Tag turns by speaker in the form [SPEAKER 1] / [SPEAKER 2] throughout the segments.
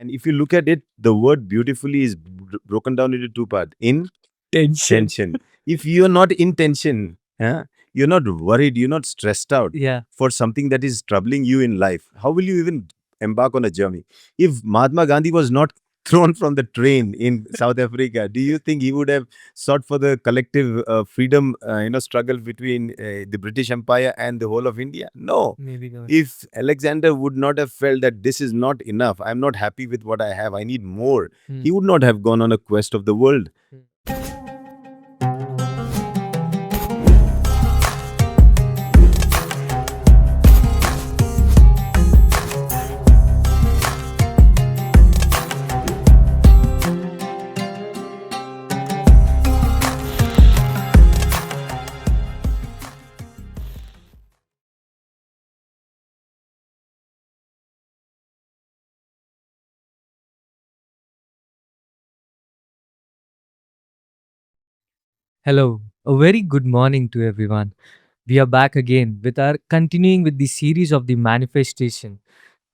[SPEAKER 1] And if you look at it, the word beautifully is broken down into two parts.
[SPEAKER 2] Tension.
[SPEAKER 1] Tension. If you're not in tension, you're not worried, you're not stressed out
[SPEAKER 2] Yeah.
[SPEAKER 1] for something that is troubling you in life, how will you even embark on a journey? If Mahatma Gandhi was not thrown from the train in South Africa, do you think he would have sought for the collective freedom, struggle between the British Empire and the whole of India? No.
[SPEAKER 2] Maybe not.
[SPEAKER 1] If Alexander would not have felt that this is not enough, I'm not happy with what I have, I need more, he would not have gone on a quest of the world.
[SPEAKER 2] Hello, a very good morning to everyone. We are back again with our continuing with the series of the manifestation.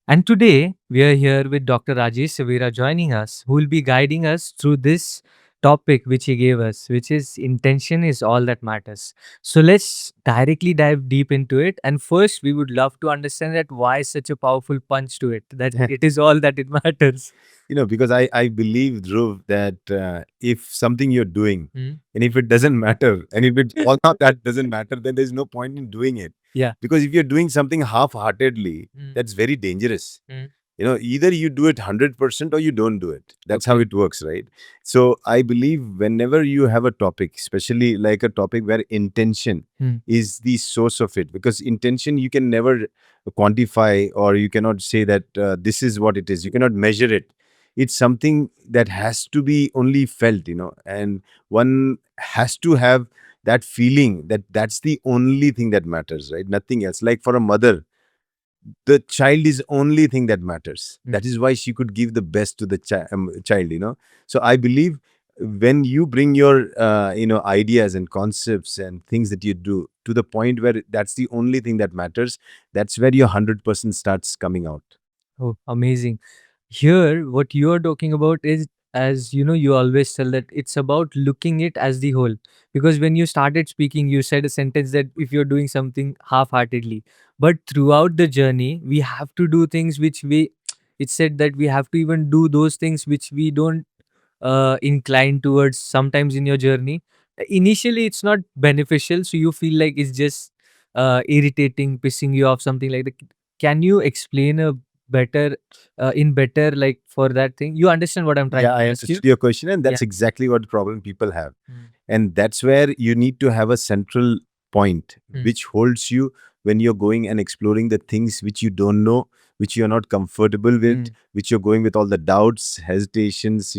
[SPEAKER 2] And today we are here with Dr. Rajesh Savera joining us, who will be guiding us through this topic which he gave us, which is intention is all that matters. So let's directly dive deep into it. And first, we would love to understand that why such a powerful punch to it, that it is all that it matters.
[SPEAKER 1] Because I believe, Dhruv, that if something you're doing,
[SPEAKER 2] Hmm?
[SPEAKER 1] and if it doesn't matter, and if it all of that doesn't matter, then there's no point in doing it.
[SPEAKER 2] Yeah.
[SPEAKER 1] Because if you're doing something half-heartedly,
[SPEAKER 2] Mm.
[SPEAKER 1] that's very dangerous.
[SPEAKER 2] Mm.
[SPEAKER 1] Either you do it 100% or you don't do it. That's how
[SPEAKER 2] Okay.
[SPEAKER 1] it works, right? So I believe whenever you have a topic, especially like a topic where intention
[SPEAKER 2] Hmm.
[SPEAKER 1] is the source of it, because intention you can never quantify, or you cannot say that this is what it is. You cannot measure it. It's something that has to be only felt, and one has to have that feeling that that's the only thing that matters, right? Nothing else. Like for a mother, the child is only thing that matters.
[SPEAKER 2] Mm.
[SPEAKER 1] That is why she could give the best to the child. So I believe when you bring your ideas and concepts and things that you do to the point where that's the only thing that matters, that's where your 100% starts coming out.
[SPEAKER 2] Oh, amazing. Here, what you are talking about is, as you know, you always tell that it's about looking it as the whole. Because when you started speaking, you said a sentence that if you're doing something half-heartedly, but throughout the journey, we have to do things which we. It said that we have to even do those things which we don't inclined towards sometimes in your journey. Initially it's not beneficial, so you feel like it's just irritating, pissing you off, something like that. Can you explain a better in better, like, for that thing? You understand what I'm trying
[SPEAKER 1] Yeah,
[SPEAKER 2] to
[SPEAKER 1] I
[SPEAKER 2] ask you?
[SPEAKER 1] understood your question, and
[SPEAKER 2] Yeah.
[SPEAKER 1] that's exactly what problem people have.
[SPEAKER 2] Mm.
[SPEAKER 1] And that's where you need to have a central point
[SPEAKER 2] Mm.
[SPEAKER 1] which holds you when you're going and exploring the things which you don't know, which you're not comfortable with,
[SPEAKER 2] Mm.
[SPEAKER 1] which you're going with all the doubts, hesitations,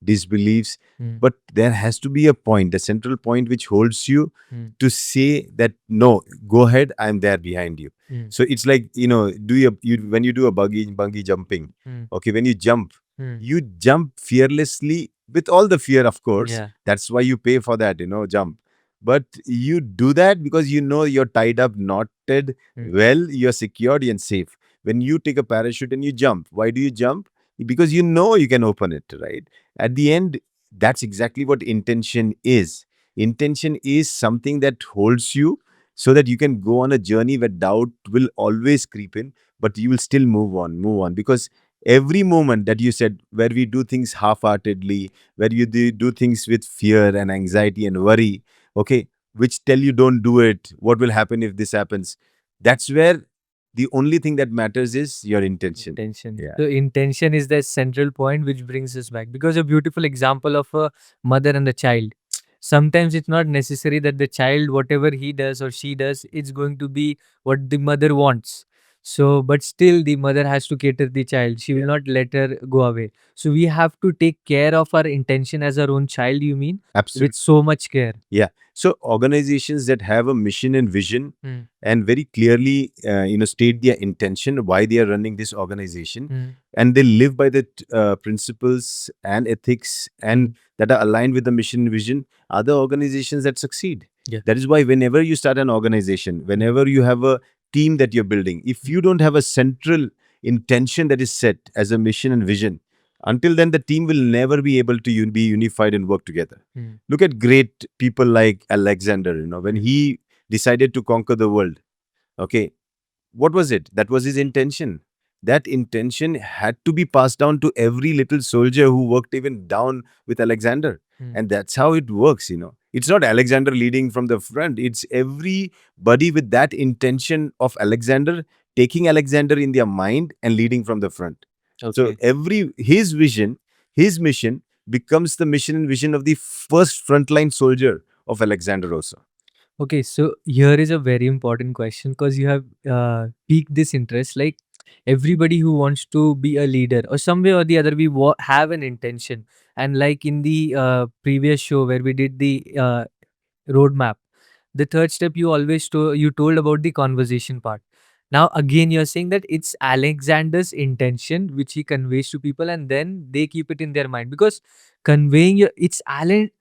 [SPEAKER 1] disbeliefs.
[SPEAKER 2] Mm.
[SPEAKER 1] But there has to be a point, a central point which holds you
[SPEAKER 2] Mm.
[SPEAKER 1] to say that, no, go ahead, I'm there behind you.
[SPEAKER 2] Mm.
[SPEAKER 1] So it's like, when you do a bungee jumping,
[SPEAKER 2] Mm.
[SPEAKER 1] okay, when
[SPEAKER 2] Mm.
[SPEAKER 1] you jump fearlessly with all the fear, of course.
[SPEAKER 2] Yeah.
[SPEAKER 1] That's why you pay for that, jump. But you do that because you know you're tied up, knotted,
[SPEAKER 2] Mm.
[SPEAKER 1] well, you're secured and safe. When you take a parachute and you jump, why do you jump? Because you know you can open it, right? At the end, that's exactly what intention is. Intention is something that holds you so that you can go on a journey where doubt will always creep in, but you will still move on. Because every moment that you said where we do things half-heartedly, where you do things with fear and anxiety and worry, okay, which tell you don't do it, what will happen if this happens, that's where the only thing that matters is your intention.
[SPEAKER 2] Intention.
[SPEAKER 1] Yeah.
[SPEAKER 2] So intention is the central point which brings us back. Because a beautiful example of a mother and a child. Sometimes it's not necessary that the child, whatever he does or she does, it's going to be what the mother wants. So, but still the mother has to cater the child. She will not let her go away. So we have to take care of our intention as our own child, you mean?
[SPEAKER 1] Absolutely.
[SPEAKER 2] With so much care.
[SPEAKER 1] Yeah. So organizations that have a mission and vision
[SPEAKER 2] Mm.
[SPEAKER 1] and very clearly, state their intention, why they are running this organization,
[SPEAKER 2] Mm.
[SPEAKER 1] and they live by the principles and ethics and
[SPEAKER 2] Mm.
[SPEAKER 1] that are aligned with the mission and vision, are the organizations that succeed.
[SPEAKER 2] Yeah.
[SPEAKER 1] That is why whenever you start an organization, whenever you have a team that you're building, if you don't have a central intention that is set as a mission and vision, Until then, the team will never be able to be unified and work together.
[SPEAKER 2] Hmm.
[SPEAKER 1] Look at great people like Alexander, when he decided to conquer the world. Okay, what was it? That was his intention. That intention had to be passed down to every little soldier who worked even down with Alexander.
[SPEAKER 2] Hmm.
[SPEAKER 1] And that's how it works. It's not Alexander leading from the front, it's everybody with that intention of Alexander taking Alexander in their mind and leading from the front. So
[SPEAKER 2] Okay.
[SPEAKER 1] his vision, his mission becomes the mission and vision of the first frontline soldier of Alexander also.
[SPEAKER 2] Okay, so here is a very important question because you have piqued this interest. Like everybody who wants to be a leader, or some way or the other, we have an intention. And like in the previous show where we did the roadmap, the third step you always you told about the conversation part. Now again you're saying that it's Alexander's intention which he conveys to people, and then they keep it in their mind, because conveying it's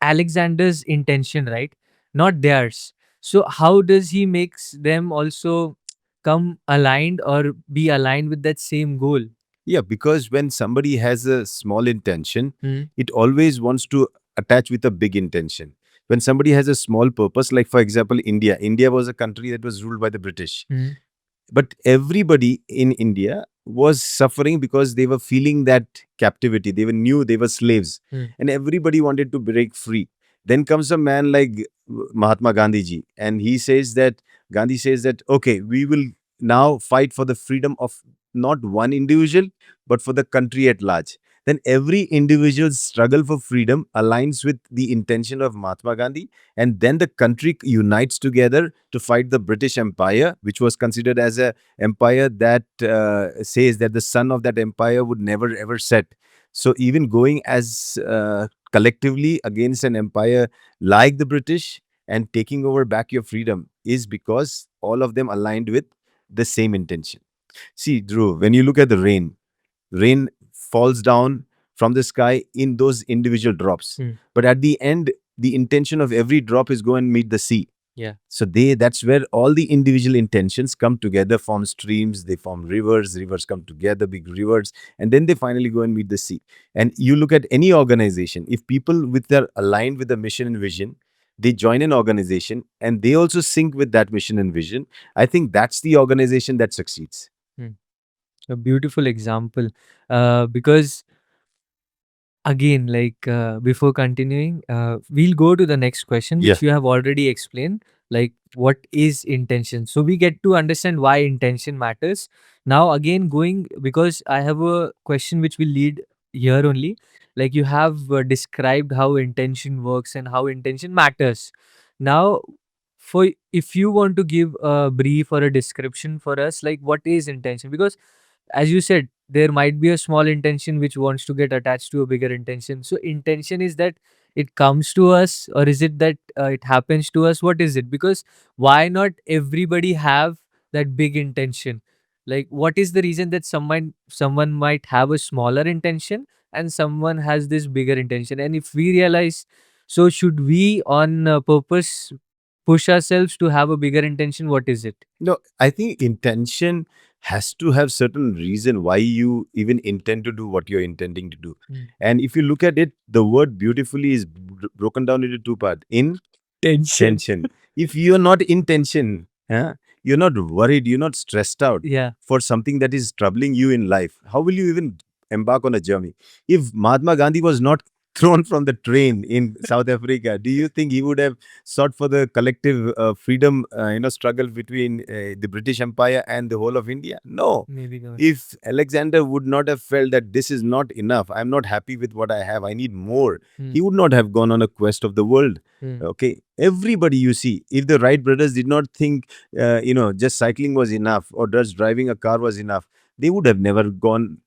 [SPEAKER 2] Alexander's intention, right? Not theirs. So how does he makes them also come aligned or be aligned with that same goal?
[SPEAKER 1] Yeah, because when somebody has a small intention,
[SPEAKER 2] Hmm.
[SPEAKER 1] it always wants to attach with a big intention. When somebody has a small purpose, like for example, India was a country that was ruled by the British.
[SPEAKER 2] Hmm.
[SPEAKER 1] But everybody in India was suffering because they were feeling that captivity. They were knew they were slaves,
[SPEAKER 2] Hmm.
[SPEAKER 1] and everybody wanted to break free. Then comes a man like Mahatma Gandhi ji, and Gandhi says that okay, we will now fight for the freedom of not one individual, but for the country at large. Then every individual's struggle for freedom aligns with the intention of Mahatma Gandhi, and then the country unites together to fight the British Empire, which was considered as a empire that says that the sun of that empire would never ever set. So even going as collectively against an empire like the British and taking over back your freedom is because all of them aligned with the same intention. See, Drew, when you look at the rain falls down from the sky in those individual drops.
[SPEAKER 2] Hmm.
[SPEAKER 1] But at the end, the intention of every drop is go and meet the sea.
[SPEAKER 2] Yeah.
[SPEAKER 1] So that's where all the individual intentions come together, form streams, they form rivers come together, big rivers, and then they finally go and meet the sea. And you look at any organization, if people with their aligned with the mission and vision, they join an organization and they also sync with that mission and vision, I think that's the organization that succeeds.
[SPEAKER 2] Hmm. A beautiful example, because again, like before continuing, we'll go to the next question
[SPEAKER 1] Yeah.
[SPEAKER 2] which you have already explained, like what is intention, so we get to understand why intention matters. Now again, going, because I have a question which will lead here only. Like you have described how intention works and how intention matters. Now, for if you want to give a brief or a description for us, like what is intention, because as you said, there might be a small intention which wants to get attached to a bigger intention. So intention is that it comes to us, or is it that it happens to us? What is it? Because why not everybody have that big intention? Like what is the reason that someone might have a smaller intention and someone has this bigger intention? And if we realize, so should we on purpose push ourselves to have a bigger intention? What is it?
[SPEAKER 1] No, I think intention has to have certain reason why you even intend to do what you're intending to do.
[SPEAKER 2] Mm.
[SPEAKER 1] And if you look at it, the word beautifully is broken down into two parts.
[SPEAKER 2] Tension.
[SPEAKER 1] Tension. If you're not in tension, you're not worried, you're not stressed out
[SPEAKER 2] Yeah,
[SPEAKER 1] for something that is troubling you in life, how will you even embark on a journey? If Mahatma Gandhi was not thrown from the train in South Africa, do you think he would have sought for the collective freedom, struggle between the British Empire and the whole of India? No.
[SPEAKER 2] maybe not.
[SPEAKER 1] If Alexander would not have felt that this is not enough, I'm not happy with what I have, I need more,
[SPEAKER 2] Hmm.
[SPEAKER 1] he would not have gone on a quest of the world.
[SPEAKER 2] Hmm.
[SPEAKER 1] Okay, everybody you see, if the Wright brothers did not think, just cycling was enough or just driving a car was enough, they would have never gone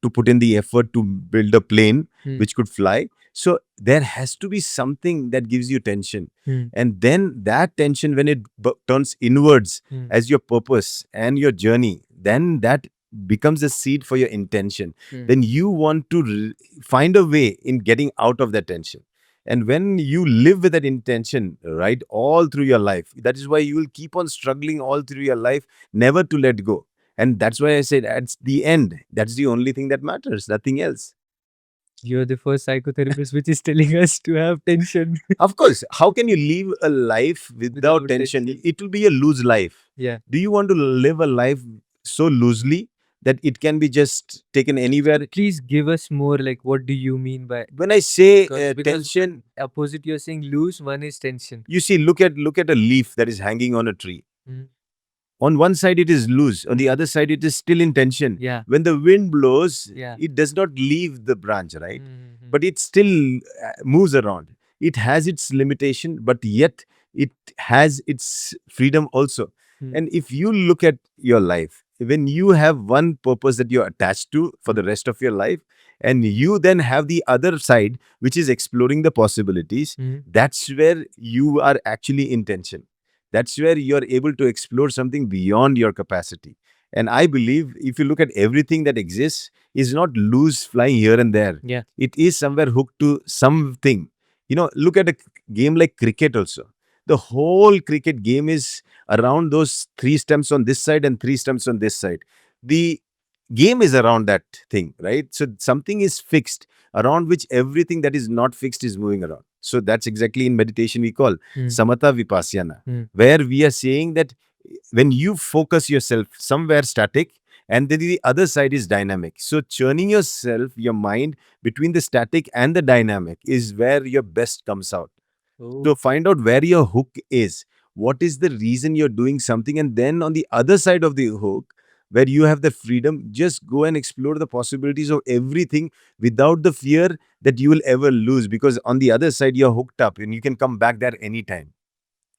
[SPEAKER 1] to put in the effort to build a plane
[SPEAKER 2] Hmm.
[SPEAKER 1] which could fly. So there has to be something that gives you tension.
[SPEAKER 2] Hmm.
[SPEAKER 1] And then that tension, when it turns inwards
[SPEAKER 2] Hmm.
[SPEAKER 1] as your purpose and your journey, then that becomes a seed for your intention.
[SPEAKER 2] Hmm.
[SPEAKER 1] Then you want to find a way in getting out of that tension. And when you live with that intention, right, all through your life, that is why you will keep on struggling all through your life, never to let go. And that's why I said at the end, that's the only thing that matters, nothing else.
[SPEAKER 2] You're the first psychotherapist which is telling us to have tension
[SPEAKER 1] Of course, how can you live a life without
[SPEAKER 2] without
[SPEAKER 1] tension?
[SPEAKER 2] tension.
[SPEAKER 1] It will be a loose life.
[SPEAKER 2] Yeah.
[SPEAKER 1] Do you want to live a life so loosely that it can be just taken anywhere?
[SPEAKER 2] Please give us more like what do you mean by,
[SPEAKER 1] When I say
[SPEAKER 2] because
[SPEAKER 1] tension,
[SPEAKER 2] opposite you're saying loose, one is tension.
[SPEAKER 1] you see, look at a leaf that is hanging on a tree.
[SPEAKER 2] Mm.
[SPEAKER 1] On one side it is loose, on the other side it is still in tension.
[SPEAKER 2] Yeah.
[SPEAKER 1] When the wind blows,
[SPEAKER 2] Yeah.
[SPEAKER 1] it does not leave the branch, right?
[SPEAKER 2] Mm-hmm.
[SPEAKER 1] But it still moves around. It has its limitation, but yet it has its freedom also.
[SPEAKER 2] Mm.
[SPEAKER 1] And if you look at your life, when you have one purpose that you're attached to for the rest of your life, and you then have the other side, which is exploring the possibilities,
[SPEAKER 2] Mm.
[SPEAKER 1] that's where you are actually in tension. That's where you're able to explore something beyond your capacity. And I believe if you look at everything that exists, is not loose flying here and there.
[SPEAKER 2] Yeah.
[SPEAKER 1] It is somewhere hooked to something. Look at a game like cricket also. The whole cricket game is around those three stumps on this side and three stumps on this side. The game is around that thing, right? So something is fixed around which everything that is not fixed is moving around. So that's exactly in meditation we call
[SPEAKER 2] Mm.
[SPEAKER 1] samatha vipassana,
[SPEAKER 2] Mm.
[SPEAKER 1] where we are saying that when you focus yourself somewhere static and then the other side is dynamic. So churning yourself, your mind between the static and the dynamic is where your best comes out.
[SPEAKER 2] Oh.
[SPEAKER 1] So find out where your hook is. What is the reason you're doing something? And then on the other side of the hook, where you have the freedom, just go and explore the possibilities of everything without the fear that you will ever lose. Because on the other side, you're hooked up and you can come back there anytime.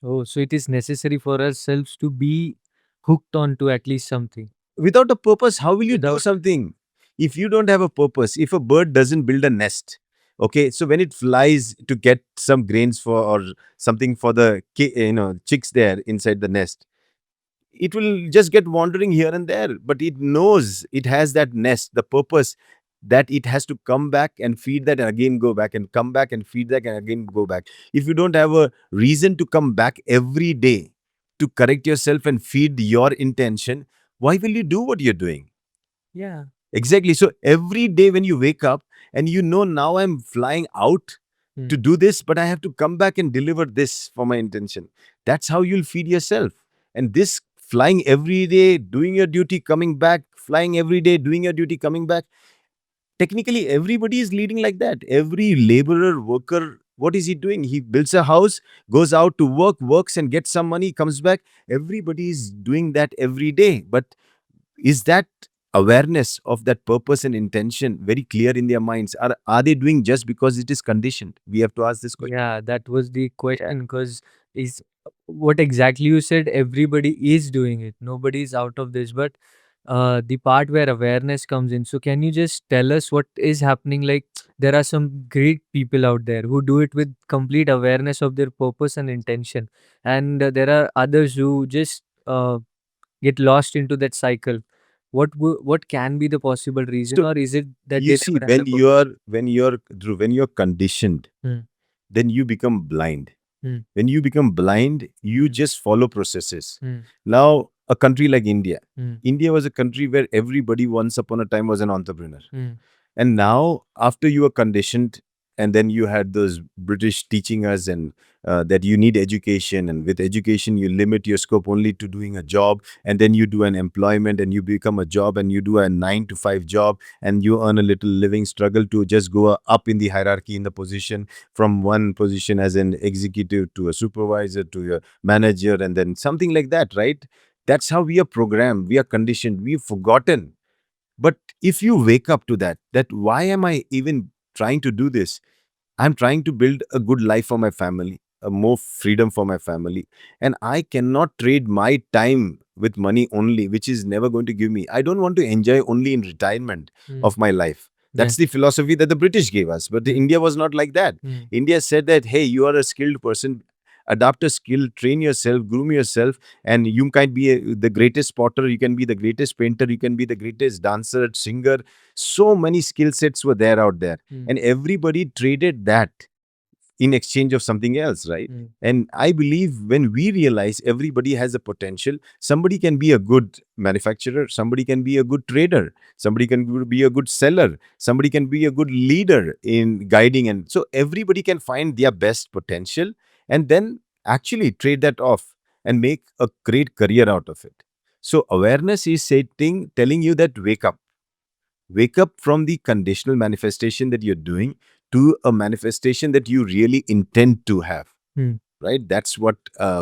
[SPEAKER 2] Oh, so it is necessary for ourselves to be hooked on to at least something.
[SPEAKER 1] Without a purpose, how will you do
[SPEAKER 2] Without.
[SPEAKER 1] something? If you don't have a purpose, if a bird doesn't build a nest, okay, so when it flies to get some grains for or something for the chicks there inside the nest, it will just get wandering here and there, but it knows it has that nest, the purpose that it has to come back and feed that and again go back and come back and feed that and again go back. If you don't have a reason to come back every day to correct yourself and feed your intention, why will you do what you're doing?
[SPEAKER 2] Yeah.
[SPEAKER 1] Exactly. So every day when you wake up and now I'm flying out
[SPEAKER 2] Mm.
[SPEAKER 1] to do this, but I have to come back and deliver this for my intention. That's how you'll feed yourself. And this flying every day, doing your duty, coming back, flying every day, doing your duty, coming back. Technically, everybody is leading like that. Every laborer, worker, what is he doing? He builds a house, goes out to work, works and gets some money, comes back. Everybody is doing that every day. But is that awareness of that purpose and intention very clear in their minds? Are they doing just because it is conditioned? We have to ask this question.
[SPEAKER 2] Yeah, that was the
[SPEAKER 1] Yeah.
[SPEAKER 2] question because is what exactly you said, everybody is doing it. Nobody is out of this, but the part where awareness comes in. So can you just tell us what is happening? Like there are some great people out there who do it with complete awareness of their purpose and intention, and there are others who just get lost into that cycle. What can be the possible reason,
[SPEAKER 1] So
[SPEAKER 2] or is it that
[SPEAKER 1] you
[SPEAKER 2] they
[SPEAKER 1] see,
[SPEAKER 2] never had a purpose?
[SPEAKER 1] when you're conditioned,
[SPEAKER 2] Hmm.
[SPEAKER 1] then you become blind.
[SPEAKER 2] Hmm.
[SPEAKER 1] When you become blind, you
[SPEAKER 2] Hmm.
[SPEAKER 1] just follow processes.
[SPEAKER 2] Hmm.
[SPEAKER 1] Now, a country like India,
[SPEAKER 2] Hmm.
[SPEAKER 1] India was a country where everybody once upon a time was an entrepreneur.
[SPEAKER 2] Hmm.
[SPEAKER 1] And now, after you were conditioned, and then you had those British teaching us and that you need education, and with education you limit your scope only to doing a job, and then you do an employment and you become a job and you do a 9 to 5 job and you earn a little living, struggle to just go up in the hierarchy in the position from one position as an executive to a supervisor to a manager, and then something like that, right? That's how we are programmed, we are conditioned, we've forgotten. But if you wake up to that why am I even trying to do this? I'm trying to build a good life for my family, a more freedom for my family. And I cannot trade my time with money only, which is never going to give me. I don't want to enjoy only in retirement
[SPEAKER 2] Hmm.
[SPEAKER 1] of my life.
[SPEAKER 2] Yeah.
[SPEAKER 1] That's the philosophy that the British gave us. But
[SPEAKER 2] Hmm.
[SPEAKER 1] India was not like that.
[SPEAKER 2] Hmm.
[SPEAKER 1] India said that, hey, you are a skilled person, adapt a skill, train yourself, groom yourself, and you can be the greatest potter, you can be the greatest painter, you can be the greatest dancer, singer. So many skill sets were there out there.
[SPEAKER 2] Hmm.
[SPEAKER 1] And everybody traded that in exchange of something else, right?
[SPEAKER 2] Mm.
[SPEAKER 1] And I believe when we realize everybody has a potential, somebody can be a good manufacturer, somebody can be a good trader, somebody can be a good seller, somebody can be a good leader in guiding. And so everybody can find their best potential and then actually trade that off and make a great career out of it. So awareness is telling you that wake up from the conditional manifestation that you're doing to a manifestation that you really intend to have,
[SPEAKER 2] Mm.
[SPEAKER 1] right? That's what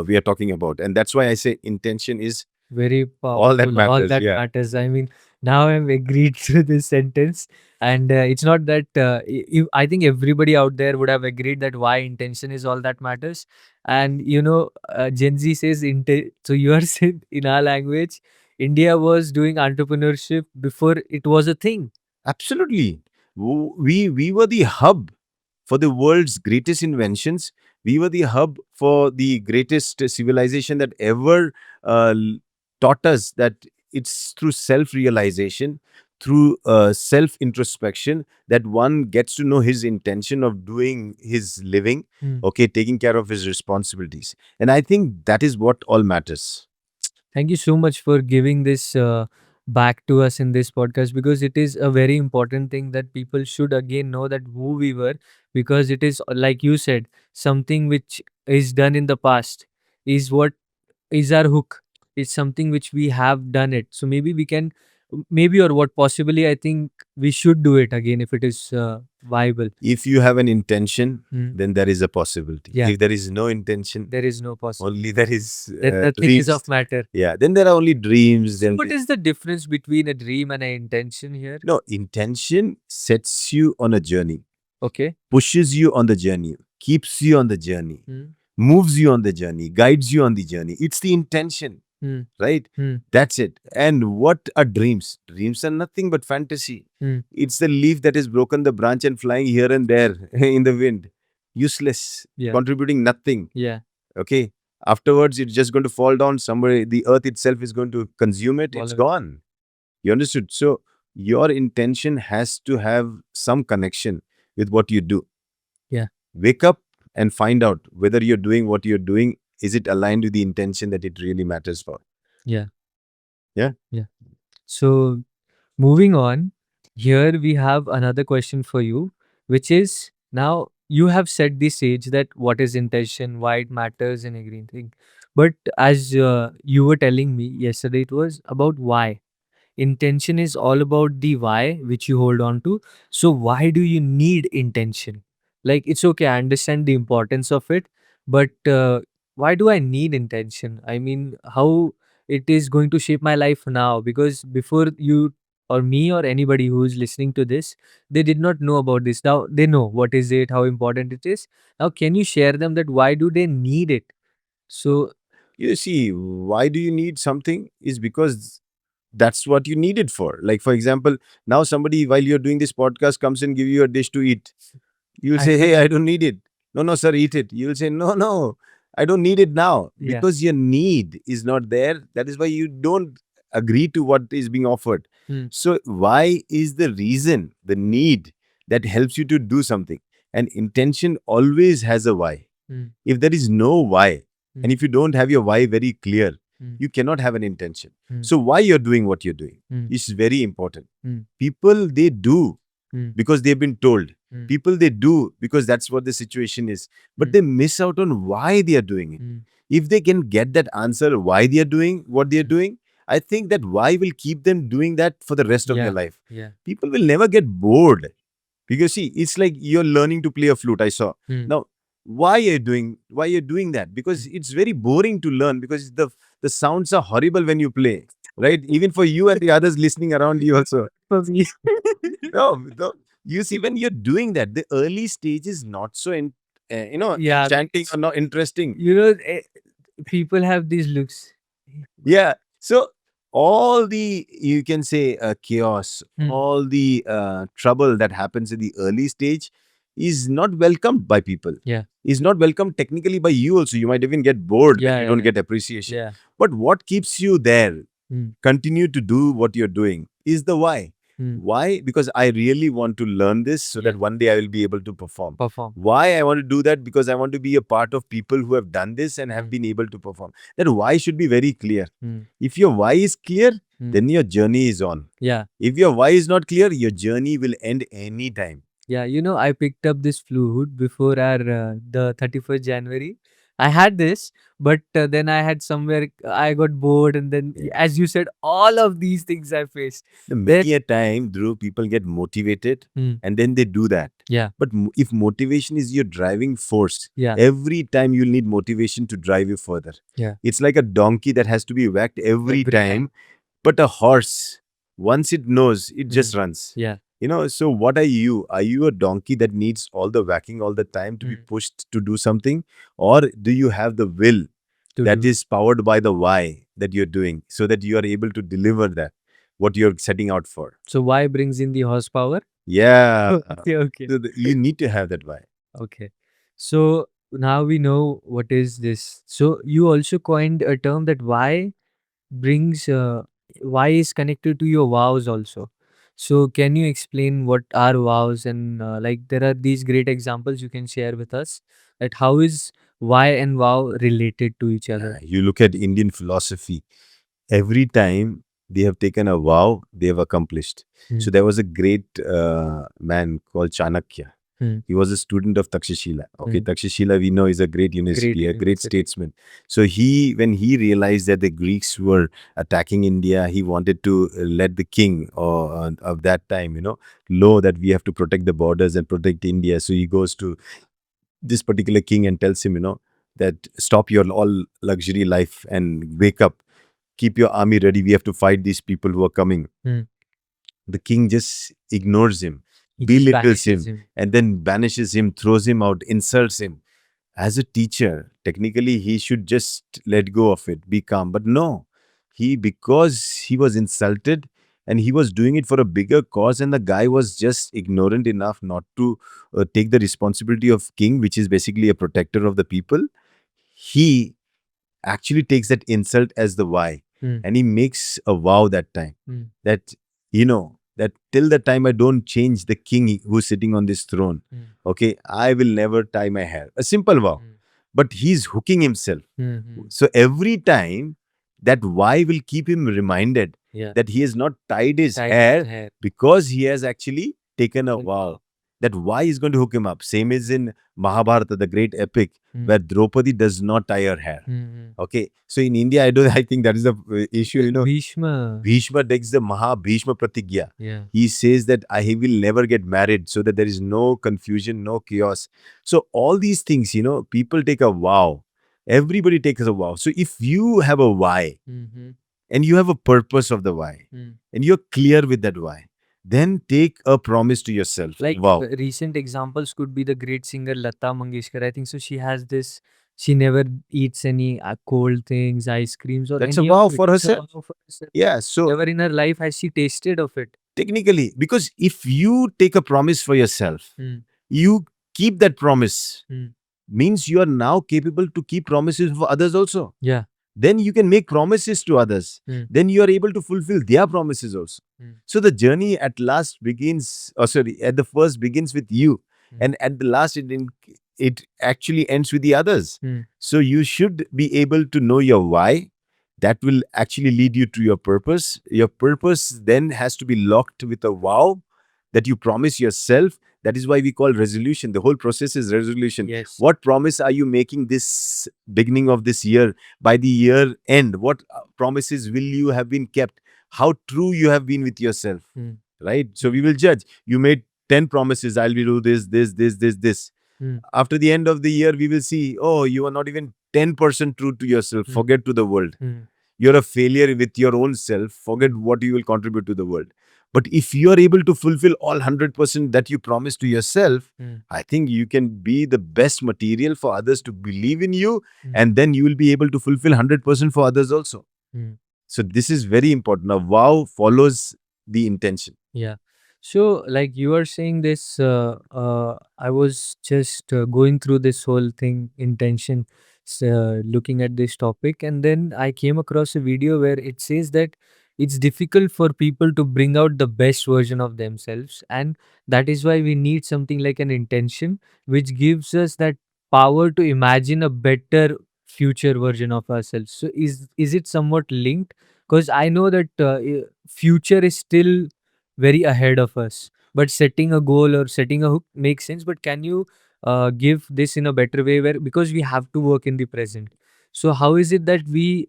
[SPEAKER 1] we are talking about, and that's why I say intention is
[SPEAKER 2] Very
[SPEAKER 1] all that
[SPEAKER 2] powerful. All
[SPEAKER 1] matters.
[SPEAKER 2] that
[SPEAKER 1] Yeah,
[SPEAKER 2] matters. I mean, now I'm agreed to this sentence, and it's not that I think everybody out there would have agreed that why intention is all that matters. And Gen Z says so you are saying in our language, India was doing entrepreneurship before it was a thing.
[SPEAKER 1] absolutely. We were the hub for the world's greatest inventions. We were the hub for the greatest civilization that ever taught us that it's through self realization, through self introspection, that one gets to know his intention of doing his living,
[SPEAKER 2] Hmm.
[SPEAKER 1] okay, taking care of his responsibilities. And I think that is what all matters.
[SPEAKER 2] Thank you so much for giving this back to us in this podcast, because it is a very important thing that people should again know that who we were, because it is, like you said, something which is done in the past is what is our hook. It's something which we have done it. So maybe we can, maybe or what possibly, I think we should do it again if it is viable.
[SPEAKER 1] If you have an intention,
[SPEAKER 2] Hmm.
[SPEAKER 1] then there is a possibility.
[SPEAKER 2] Yeah,
[SPEAKER 1] If there is no intention,
[SPEAKER 2] there is no
[SPEAKER 1] only
[SPEAKER 2] possibility.
[SPEAKER 1] there is
[SPEAKER 2] That nothing is
[SPEAKER 1] dreams.
[SPEAKER 2] of matter.
[SPEAKER 1] Yeah, then there are only dreams.
[SPEAKER 2] So
[SPEAKER 1] Then
[SPEAKER 2] what is the difference between a dream and an intention here?
[SPEAKER 1] no, intention sets you on a journey,
[SPEAKER 2] Okay.
[SPEAKER 1] pushes you on the journey, keeps you on the journey,
[SPEAKER 2] Hmm.
[SPEAKER 1] moves you on the journey, guides you on the journey. It's the intention,
[SPEAKER 2] Hmm.
[SPEAKER 1] right?
[SPEAKER 2] Hmm.
[SPEAKER 1] That's it. And what are dreams? Dreams are nothing but fantasy.
[SPEAKER 2] Hmm.
[SPEAKER 1] It's the leaf that has broken the branch and flying here and there in the wind. Useless,
[SPEAKER 2] Yeah.
[SPEAKER 1] contributing nothing.
[SPEAKER 2] Yeah.
[SPEAKER 1] Okay. Afterwards, it's just going to fall down somewhere. The earth itself is going to consume it. It's
[SPEAKER 2] Follow it.
[SPEAKER 1] gone. You understood? So, your intention has to have some connection with what you do.
[SPEAKER 2] Yeah.
[SPEAKER 1] Wake up and find out whether you're doing what you're doing. Is it aligned with the intention that it really matters for?
[SPEAKER 2] Yeah.
[SPEAKER 1] Yeah.
[SPEAKER 2] Yeah. So moving on, here we have another question for you, which is, now you have set the stage that what is intention, why it matters, and everything. But as you were telling me yesterday, it was about why. Intention is all about the why which you hold on to. So why do you need intention? Like, it's okay, I understand the importance of it, but why do I need intention? I mean, how it is going to shape my life now? Because before you or me or anybody who is listening to this, they did not know about this. Now they know what is it, how important it is. Now can you share them that why do they need it? So
[SPEAKER 1] You see, why do you need something? Is because that's what you need it for. Like, for example, now somebody, while you're doing this podcast, comes and give you a dish to eat. You'll
[SPEAKER 2] I
[SPEAKER 1] say, hey,
[SPEAKER 2] will.
[SPEAKER 1] I don't need it. No, no, sir, eat it. You'll say, no, no, I don't need it now,
[SPEAKER 2] Yeah.
[SPEAKER 1] because your need is not there. That is why you don't agree to what is being offered.
[SPEAKER 2] Hmm.
[SPEAKER 1] So, why is the reason, the need that helps you to do something? And intention always has a why.
[SPEAKER 2] Hmm.
[SPEAKER 1] If there is no why, and
[SPEAKER 2] Hmm.
[SPEAKER 1] if you don't have your why very clear,
[SPEAKER 2] Hmm.
[SPEAKER 1] you cannot have an intention.
[SPEAKER 2] Hmm.
[SPEAKER 1] So, why you're doing what you're doing
[SPEAKER 2] Hmm.
[SPEAKER 1] is very important.
[SPEAKER 2] Hmm.
[SPEAKER 1] People, they do
[SPEAKER 2] Hmm.
[SPEAKER 1] because they've been told.
[SPEAKER 2] Hmm.
[SPEAKER 1] People, they do because that's what the situation is. But
[SPEAKER 2] Hmm.
[SPEAKER 1] they miss out on why they are doing it.
[SPEAKER 2] Hmm.
[SPEAKER 1] If they can get that answer, why they are doing what they are doing, I think that why will keep them doing that for the rest of their
[SPEAKER 2] Yeah.
[SPEAKER 1] life.
[SPEAKER 2] Yeah.
[SPEAKER 1] People will never get bored, because see, it's like you're learning to play a flute. I saw.
[SPEAKER 2] Hmm.
[SPEAKER 1] Now, why you're doing that? Because it's very boring to learn, because the sounds are horrible when you play, right? Even for you and the others listening around you also.
[SPEAKER 2] For me.
[SPEAKER 1] No, no. You see, when you're doing that, the early stage is not so,
[SPEAKER 2] Yeah.
[SPEAKER 1] enchanting or not interesting.
[SPEAKER 2] People have these looks.
[SPEAKER 1] Yeah. So all the, you can say, chaos,
[SPEAKER 2] Hmm.
[SPEAKER 1] all the trouble that happens in the early stage is not welcomed by people.
[SPEAKER 2] Yeah.
[SPEAKER 1] Is not welcomed technically by you also. You might even get bored when
[SPEAKER 2] Yeah.
[SPEAKER 1] you
[SPEAKER 2] Yeah.
[SPEAKER 1] don't
[SPEAKER 2] Yeah.
[SPEAKER 1] get appreciation.
[SPEAKER 2] Yeah.
[SPEAKER 1] But what keeps you there,
[SPEAKER 2] Hmm.
[SPEAKER 1] continue to do what you're doing, is the why.
[SPEAKER 2] Hmm.
[SPEAKER 1] Why? Because I really want to learn this so
[SPEAKER 2] Yeah.
[SPEAKER 1] that one day I will be able to perform.
[SPEAKER 2] Perform.
[SPEAKER 1] Why I want to do that? Because I want to be a part of people who have done this and have
[SPEAKER 2] Hmm.
[SPEAKER 1] been able to perform. That why should be very clear.
[SPEAKER 2] Hmm.
[SPEAKER 1] If your why is clear,
[SPEAKER 2] Hmm.
[SPEAKER 1] then your journey is on.
[SPEAKER 2] Yeah.
[SPEAKER 1] If your why is not clear, your journey will end any time.
[SPEAKER 2] Yeah, I picked up this flute before our the 31st January. I had this, but then I had somewhere I got bored, and then
[SPEAKER 1] Yeah.
[SPEAKER 2] as you said, all of these things I faced. That
[SPEAKER 1] Many a time, Dhruv, people get motivated
[SPEAKER 2] Hmm.
[SPEAKER 1] and then they do that.
[SPEAKER 2] Yeah,
[SPEAKER 1] But if motivation is your driving force,
[SPEAKER 2] yeah,
[SPEAKER 1] every time you'll need motivation to drive you further.
[SPEAKER 2] yeah.
[SPEAKER 1] It's like a donkey that has to be whacked every
[SPEAKER 2] Every time.
[SPEAKER 1] time. But a horse, once it knows, it
[SPEAKER 2] Hmm.
[SPEAKER 1] just runs.
[SPEAKER 2] Yeah.
[SPEAKER 1] So what are you? Are you a donkey that needs all the whacking all the time to be
[SPEAKER 2] Hmm.
[SPEAKER 1] pushed to do something? Or do you have the will
[SPEAKER 2] To
[SPEAKER 1] that
[SPEAKER 2] do.
[SPEAKER 1] is powered by the why that you're doing so that you are able to deliver that, what you're setting out for?
[SPEAKER 2] So why brings in the horsepower?
[SPEAKER 1] Yeah.
[SPEAKER 2] Okay, okay,
[SPEAKER 1] You need to have that why.
[SPEAKER 2] okay. So now we know what is this. So you also coined a term that brings why is connected to your vows also. So can you explain what are vows, and like there are these great examples you can share with us, that how is why and vow related to each other?
[SPEAKER 1] You look at Indian philosophy, every time they have taken a vow, they have accomplished.
[SPEAKER 2] Hmm.
[SPEAKER 1] So there was a great man called Chanakya.
[SPEAKER 2] Hmm.
[SPEAKER 1] He was a student of Takshashila. Okay,
[SPEAKER 2] Hmm.
[SPEAKER 1] Takshashila we know is a great
[SPEAKER 2] Great
[SPEAKER 1] university, a great
[SPEAKER 2] university.
[SPEAKER 1] statesman. So when he realized that the Greeks were attacking India, he wanted to let the king of that time, know that we have to protect the borders and protect India. So he goes to this particular king and tells him, that stop your all luxury life and wake up, keep your army ready. We have to fight these people who are coming.
[SPEAKER 2] Hmm.
[SPEAKER 1] The king just ignores him,
[SPEAKER 2] He just
[SPEAKER 1] belittles
[SPEAKER 2] banishes
[SPEAKER 1] him,
[SPEAKER 2] him.
[SPEAKER 1] and then banishes him, throws him out, insults him. As a teacher, technically, he should just let go of it, be calm. But no, because he was insulted and he was doing it for a bigger cause, and the guy was just ignorant enough not to take the responsibility of king, which is basically a protector of the people. He actually takes that insult as the why,
[SPEAKER 2] Hmm.
[SPEAKER 1] and he makes a vow that time
[SPEAKER 2] Hmm.
[SPEAKER 1] that that till the time I don't change the king who's sitting on this throne,
[SPEAKER 2] Hmm.
[SPEAKER 1] okay, I will never tie my hair. A simple vow,
[SPEAKER 2] Hmm.
[SPEAKER 1] but he's hooking himself.
[SPEAKER 2] Hmm. Hmm.
[SPEAKER 1] So every time, that why will keep him reminded
[SPEAKER 2] Yeah.
[SPEAKER 1] that he has not tied his
[SPEAKER 2] Tied his
[SPEAKER 1] hair
[SPEAKER 2] hair.
[SPEAKER 1] because he has actually taken a
[SPEAKER 2] Then
[SPEAKER 1] vow.
[SPEAKER 2] wow.
[SPEAKER 1] That why is going to hook him up. Same as in Mahabharata, the great epic,
[SPEAKER 2] Hmm.
[SPEAKER 1] where Draupadi does not tie her hair.
[SPEAKER 2] Hmm. Hmm.
[SPEAKER 1] Okay, so in India, I think that is the issue.
[SPEAKER 2] Bhishma.
[SPEAKER 1] Bhishma takes the Maha Bhishma Pratigya.
[SPEAKER 2] Yeah.
[SPEAKER 1] He says that I will never get married so that there is no confusion, no chaos. So all these things, people take a vow. Everybody takes a vow. So if you have a why
[SPEAKER 2] Mm-hmm.
[SPEAKER 1] and you have a purpose of the why
[SPEAKER 2] Hmm.
[SPEAKER 1] and you're clear with that why, then take a promise to yourself.
[SPEAKER 2] Like
[SPEAKER 1] Wow.
[SPEAKER 2] recent examples could be the great singer Lata Mangeshkar. I think so. She has this. She never eats any cold things, ice creams, or
[SPEAKER 1] That's a
[SPEAKER 2] any of
[SPEAKER 1] vow
[SPEAKER 2] it.
[SPEAKER 1] for
[SPEAKER 2] It's a
[SPEAKER 1] herself.
[SPEAKER 2] vow for herself.
[SPEAKER 1] Yeah. So
[SPEAKER 2] Never in her life has she tasted of it.
[SPEAKER 1] technically, because if you take a promise for yourself,
[SPEAKER 2] Hmm.
[SPEAKER 1] you keep that promise,
[SPEAKER 2] Hmm.
[SPEAKER 1] means you are now capable to keep promises for others also.
[SPEAKER 2] Yeah.
[SPEAKER 1] Then you can make promises to others.
[SPEAKER 2] Hmm.
[SPEAKER 1] Then you are able to fulfill their promises also.
[SPEAKER 2] Hmm.
[SPEAKER 1] So the journey at last begins, or sorry, at the first begins with you,
[SPEAKER 2] Hmm.
[SPEAKER 1] and at the last it actually ends with the others.
[SPEAKER 2] Hmm.
[SPEAKER 1] So you should be able to know your why. That will actually lead you to your purpose. Your purpose then has to be locked with a vow that you promise yourself. That is why we call resolution. The whole process is resolution.
[SPEAKER 2] Yes.
[SPEAKER 1] What promise are you making this beginning of this year? By the year end, what promises will you have been kept? How true you have been with yourself,
[SPEAKER 2] Hmm.
[SPEAKER 1] right? So
[SPEAKER 2] Hmm.
[SPEAKER 1] we will judge. You made 10 promises. I'll be do this.
[SPEAKER 2] Hmm.
[SPEAKER 1] After the end of the year, we will see, oh, you are not even 10% true to yourself.
[SPEAKER 2] Hmm.
[SPEAKER 1] Forget to the world.
[SPEAKER 2] Hmm.
[SPEAKER 1] You're a failure with your own self. Forget what you will contribute to the world. But if you are able to fulfill all 100% that you promise to yourself,
[SPEAKER 2] Hmm.
[SPEAKER 1] I think you can be the best material for others to believe in you,
[SPEAKER 2] Hmm.
[SPEAKER 1] and then you will be able to fulfill 100% for others also.
[SPEAKER 2] Hmm.
[SPEAKER 1] So this is very important. A vow follows the intention.
[SPEAKER 2] Yeah. So, like you are saying this, I was just going through this whole thing, intention, looking at this topic, and then I came across a video where it says that it's difficult for people to bring out the best version of themselves, and that is why we need something like an intention which gives us that power to imagine a better future version of ourselves. So is it somewhat linked? Because I know that future is still very ahead of us, but setting a goal or setting a hook makes sense. But can you give this in a better way, where because we have to work in the present, so how is it that we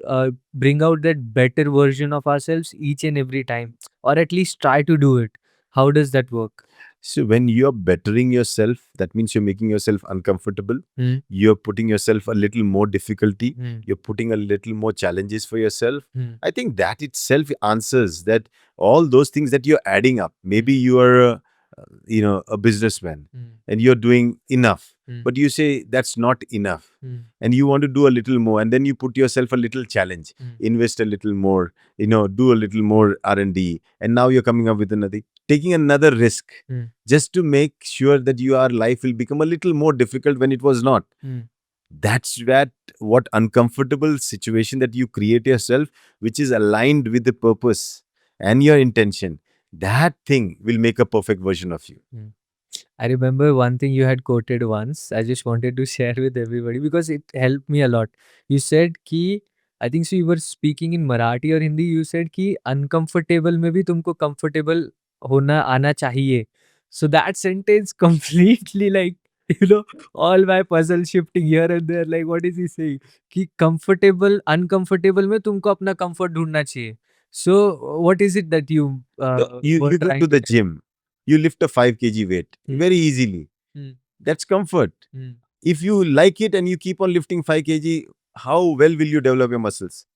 [SPEAKER 2] bring out that better version of ourselves each and every time, or at least try to do it? How does that work?
[SPEAKER 1] So when you're bettering yourself, that means you're making yourself uncomfortable.
[SPEAKER 2] Hmm.
[SPEAKER 1] You're putting yourself a little more difficulty.
[SPEAKER 2] Hmm.
[SPEAKER 1] You're putting a little more challenges for yourself.
[SPEAKER 2] Hmm.
[SPEAKER 1] I think that itself answers that all those things that you're adding up.
[SPEAKER 2] Hmm.
[SPEAKER 1] Maybe you are, a businessman,
[SPEAKER 2] Hmm.
[SPEAKER 1] and you're doing enough,
[SPEAKER 2] Hmm.
[SPEAKER 1] but you say that's not enough,
[SPEAKER 2] Hmm.
[SPEAKER 1] and you want to do a little more, and then you put yourself a little challenge,
[SPEAKER 2] Hmm.
[SPEAKER 1] invest a little more, do a little more R&D, and now you're coming up with another, taking another risk
[SPEAKER 2] Hmm.
[SPEAKER 1] just to make sure that your life will become a little more difficult when it was not.
[SPEAKER 2] Hmm.
[SPEAKER 1] That's what uncomfortable situation that you create yourself, which is aligned with the purpose and your intention. That thing will make a perfect version of you.
[SPEAKER 2] Hmm. I remember one thing you had quoted once. I just wanted to share with everybody because it helped me a lot. You said कि I think so you were speaking in Marathi or Hindi. You said कि uncomfortable में भी तुमको comfortable होना आना चाहिए. So that sentence completely like all my puzzle shifting here and there. Like what is he saying? कि comfortable uncomfortable में तुमको अपना comfort ढूंढना चाहिए. So what is it that you
[SPEAKER 1] So
[SPEAKER 2] were
[SPEAKER 1] you go
[SPEAKER 2] trying
[SPEAKER 1] to
[SPEAKER 2] to
[SPEAKER 1] the
[SPEAKER 2] tell?
[SPEAKER 1] gym, you lift a 5 kg weight
[SPEAKER 2] Hmm.
[SPEAKER 1] very easily.
[SPEAKER 2] Hmm.
[SPEAKER 1] That's comfort.
[SPEAKER 2] Hmm.
[SPEAKER 1] If you like it and you keep on lifting 5 kg, how well will you develop your muscles?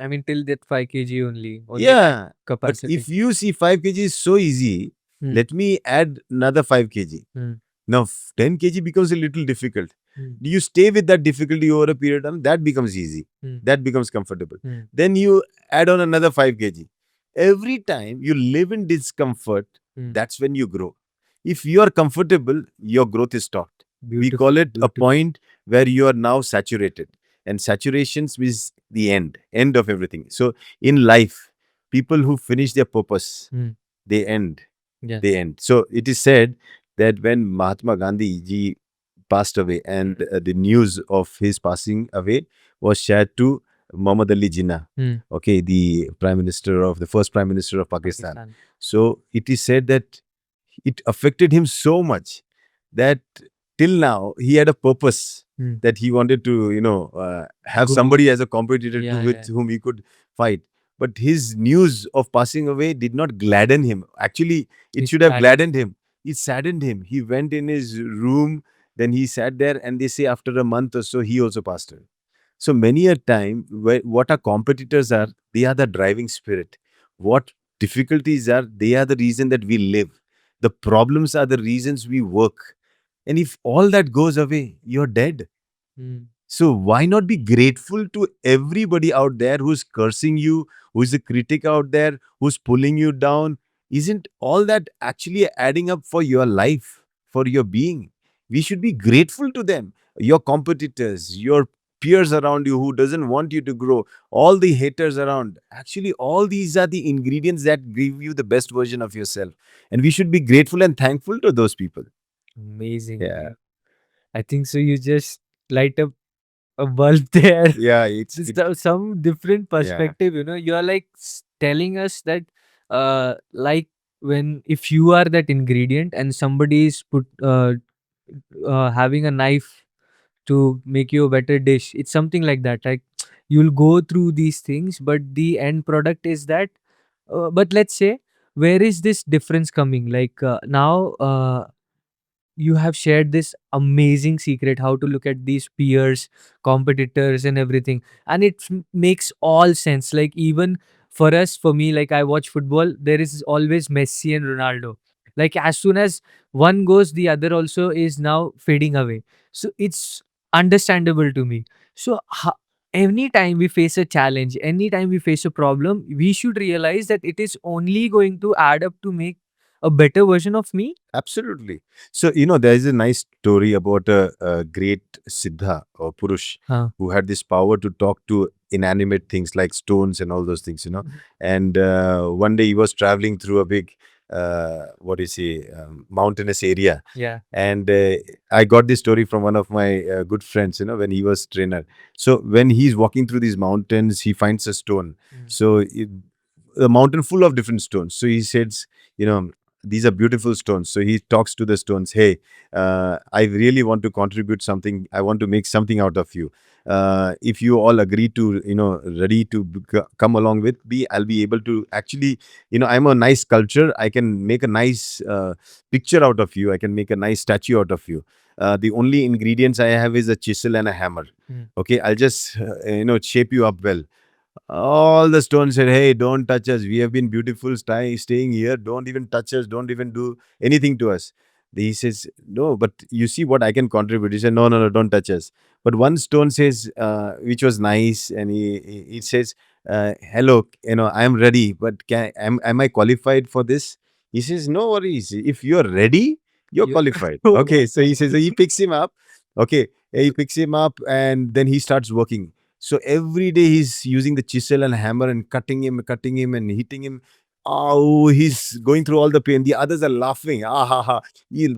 [SPEAKER 2] I mean, till that 5 kg only that
[SPEAKER 1] Yeah, but
[SPEAKER 2] capacity.
[SPEAKER 1] if you see 5 kg is so easy,
[SPEAKER 2] Hmm.
[SPEAKER 1] let me add another 5 kg.
[SPEAKER 2] Hmm.
[SPEAKER 1] Now 10 kg becomes a little difficult.
[SPEAKER 2] Hmm.
[SPEAKER 1] Do you stay with that difficulty over a period of time? That becomes easy.
[SPEAKER 2] Hmm.
[SPEAKER 1] That becomes comfortable.
[SPEAKER 2] Hmm.
[SPEAKER 1] Then you add on another 5 kg. Every time you live in discomfort,
[SPEAKER 2] Hmm.
[SPEAKER 1] that's when you grow. If you are comfortable, your growth is stopped. We call
[SPEAKER 2] Beautiful,
[SPEAKER 1] it a
[SPEAKER 2] beautiful.
[SPEAKER 1] point where you are now saturated. And saturation is the end of everything. So in life, people who finish their purpose,
[SPEAKER 2] Hmm.
[SPEAKER 1] they end.
[SPEAKER 2] Yes.
[SPEAKER 1] They end. So it is said that when Mahatma Gandhi ji passed away, and the news of his passing away was shared to Muhammad Ali Jinnah,
[SPEAKER 2] Hmm.
[SPEAKER 1] okay, the first Prime Minister of Pakistan.
[SPEAKER 2] Pakistan.
[SPEAKER 1] So it is said that it affected him so much that till now he had a purpose,
[SPEAKER 2] Hmm.
[SPEAKER 1] that he wanted to, have
[SPEAKER 2] Go.
[SPEAKER 1] somebody as a competitor to
[SPEAKER 2] Yeah,
[SPEAKER 1] with
[SPEAKER 2] yeah.
[SPEAKER 1] whom he could fight. But his news of passing away did not gladden him. Actually, it
[SPEAKER 2] It's
[SPEAKER 1] should have
[SPEAKER 2] sad.
[SPEAKER 1] gladdened him. It saddened him. He went in his room, then he sat there, and they say after a month or so, he also passed away. So many a time, what our competitors are, they are the driving spirit. What difficulties are, they are the reason that we live. The problems are the reasons we work. And if all that goes away, you're dead.
[SPEAKER 2] Hmm.
[SPEAKER 1] So why not be grateful to everybody out there who's cursing you, who's a critic out there, who's pulling you down? Isn't all that actually adding up for your life, for your being? We should be grateful to them. Your competitors, your peers around you who doesn't want you to grow, all the haters around. Actually, all these are the ingredients that give you the best version of yourself. And we should be grateful and thankful to those people.
[SPEAKER 2] Amazing.
[SPEAKER 1] Yeah.
[SPEAKER 2] I think so. You just light up a bulb there.
[SPEAKER 1] Yeah, it's
[SPEAKER 2] Just
[SPEAKER 1] it.
[SPEAKER 2] some different
[SPEAKER 1] Yeah.
[SPEAKER 2] perspective. You are like telling us that, like when if you are that ingredient and somebody is having a knife to make you a better dish. It's something like that. Like you'll go through these things, but the end product is that. But let's say, where is this difference coming? Like now, you have shared this amazing secret how to look at these peers, competitors, and everything, and it makes all sense. Like even for us, for me, like I watch football, there is always Messi and Ronaldo. Like as soon as one goes, the other also is now fading away. So it's understandable to me. So anytime we face a challenge, anytime we face a problem, we should realize that it is only going to add up to make a better version of me.
[SPEAKER 1] Absolutely. So, there is a nice story about a great Siddha or Purush
[SPEAKER 2] Huh.
[SPEAKER 1] who had this power to talk to inanimate things like stones and all those things. And one day he was traveling through a big, what do you say, mountainous area.
[SPEAKER 2] Yeah.
[SPEAKER 1] And I got this story from one of my good friends, when he was trainer. So, when he's walking through these mountains, he finds a stone.
[SPEAKER 2] Mm.
[SPEAKER 1] So, a mountain full of different stones. So, he says, you know, these are beautiful stones. So he talks to the stones. Hey, I really want to contribute something. I want to make something out of you. If you all agree to, ready to come along with me, I'll be able to actually, I'm a nice sculptor. I can make a nice picture out of you. I can make a nice statue out of you. The only ingredients I have is a chisel and a hammer.
[SPEAKER 2] Mm.
[SPEAKER 1] Okay, I'll just, shape you up well. All the stones said, "Hey, don't touch us. We have been beautiful staying here. Don't even touch us. Don't even do anything to us." He says, "No, but you see what I can contribute." He said, "No, no, no, don't touch us." But one stone says, which was nice, and he says, "Hello, I am ready, but am I qualified for this?" He says, "No worries. If you're ready, you're
[SPEAKER 2] You.
[SPEAKER 1] qualified."
[SPEAKER 2] Oh,
[SPEAKER 1] Okay, so he says, so he picks him up. Okay, he picks him up, and then he starts working. So every day he's using the chisel and hammer and cutting him and hitting him. Oh, he's going through all the pain. The others are laughing. Ah, ha, ha.